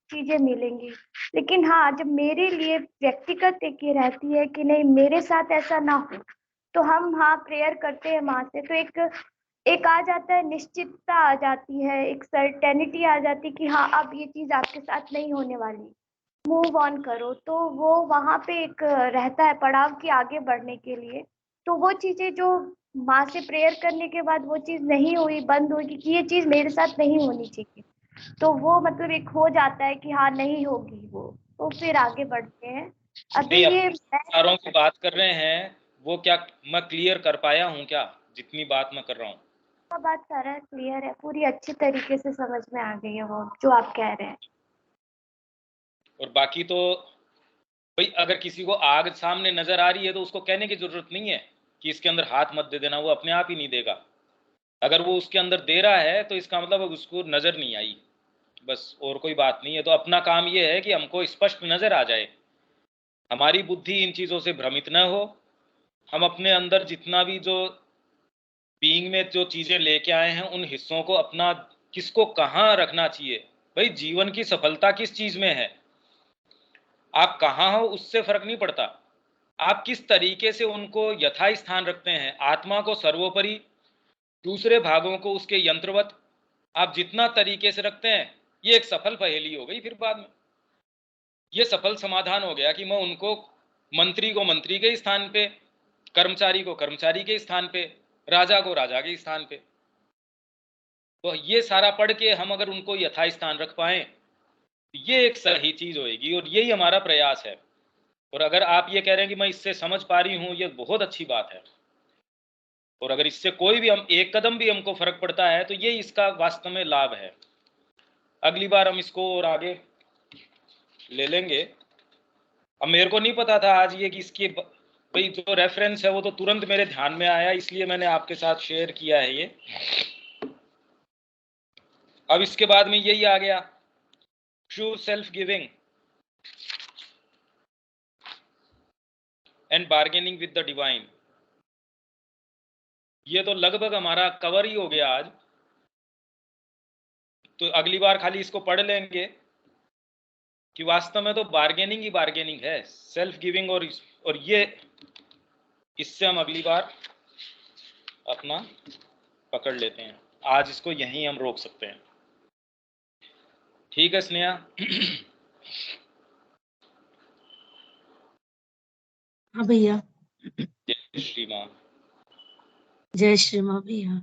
C: चीजें मिलेंगी। लेकिन हाँ, जब मेरे लिए व्यक्तिगत एक ये रहती है कि नहीं मेरे साथ ऐसा ना हो, तो हम हाँ प्रेयर करते हैं माँ से, तो एक आ जाता है, निश्चितता आ जाती है, एक सर्टेनिटी आ जाती है कि हाँ अब ये चीज आपके साथ नहीं होने वाली, मूव ऑन करो। तो वो वहां पे एक रहता है पड़ाव की आगे बढ़ने के लिए। तो वो चीजें जो माँ से प्रेयर करने के बाद वो चीज नहीं हुई, बंद होगी कि ये चीज मेरे साथ नहीं होनी चाहिए, तो वो मतलब एक हो जाता है कि हाँ नहीं होगी वो, तो फिर आगे बढ़ते हैं। अभी
A: नहीं,
C: ये
A: अपने विचारों की बात कर रहे हैं, वो क्या मैं क्लियर कर पाया हूँ क्या? जितनी बात मैं कर रहा हूँ,
C: बात सारा क्लियर है, पूरी अच्छी तरीके से समझ में आ गई है वो जो आप कह रहे हैं।
A: और बाकी तो भाई अगर किसी को आग सामने नजर आ रही है तो उसको कहने की जरूरत नहीं है कि इसके अंदर हाथ मत दे देना, वो अपने आप ही नहीं देगा। अगर वो उसके अंदर दे रहा है तो इसका मतलब उसको नजर नहीं आई, बस, और कोई बात नहीं है। तो अपना काम ये है कि हमको स्पष्ट नजर आ जाए, हमारी बुद्धि इन चीजों से भ्रमित न हो, हम अपने अंदर जितना भी जो बीइंग में जो चीजें लेके आए हैं उन हिस्सों को अपना किसको कहाँ रखना चाहिए। भाई जीवन की सफलता किस चीज में है, आप कहाँ हो उससे फर्क नहीं पड़ता, आप किस तरीके से उनको यथा स्थान रखते हैं। आत्मा को सर्वोपरि, दूसरे भागों को उसके यंत्रवत आप जितना तरीके से रखते हैं, ये एक सफल पहेली हो गई। फिर बाद में ये सफल समाधान हो गया कि मैं उनको मंत्री को मंत्री के स्थान पे, कर्मचारी को कर्मचारी के स्थान पे, राजा को राजा के स्थान पे। तो ये सारा पढ़ के हम अगर उनको यथास्थान रख पाए, ये एक सही चीज होगी, और यही हमारा प्रयास है। और अगर आप ये कह रहे हैं कि मैं इससे समझ पा रही हूँ, ये बहुत अच्छी बात है। और अगर इससे कोई भी हम एक कदम भी हमको फर्क पड़ता है तो ये इसका वास्तव में लाभ है। अगली बार हम इसको और आगे ले लेंगे। अब मेरे को नहीं पता था आज ये कि इसकी भाई जो रेफरेंस है वो तो तुरंत मेरे ध्यान में आया, इसलिए मैंने आपके साथ शेयर किया है ये। अब इसके बाद में यही आ गया, true self giving and bargaining with the divine. ये तो लगभग हमारा कवर ही हो गया आज। तो अगली बार खाली इसको पढ़ लेंगे कि वास्तव में तो बार्गेनिंग ही बार्गेनिंग है, सेल्फ गिविंग। और ये इससे हम अगली बार अपना पकड़ लेते हैं। आज इसको यहीं हम रोक सकते हैं। ठीक है स्नेहा?
D: हाँ भैया।
A: जय श्री मां।
D: जय श्री माँ भैया।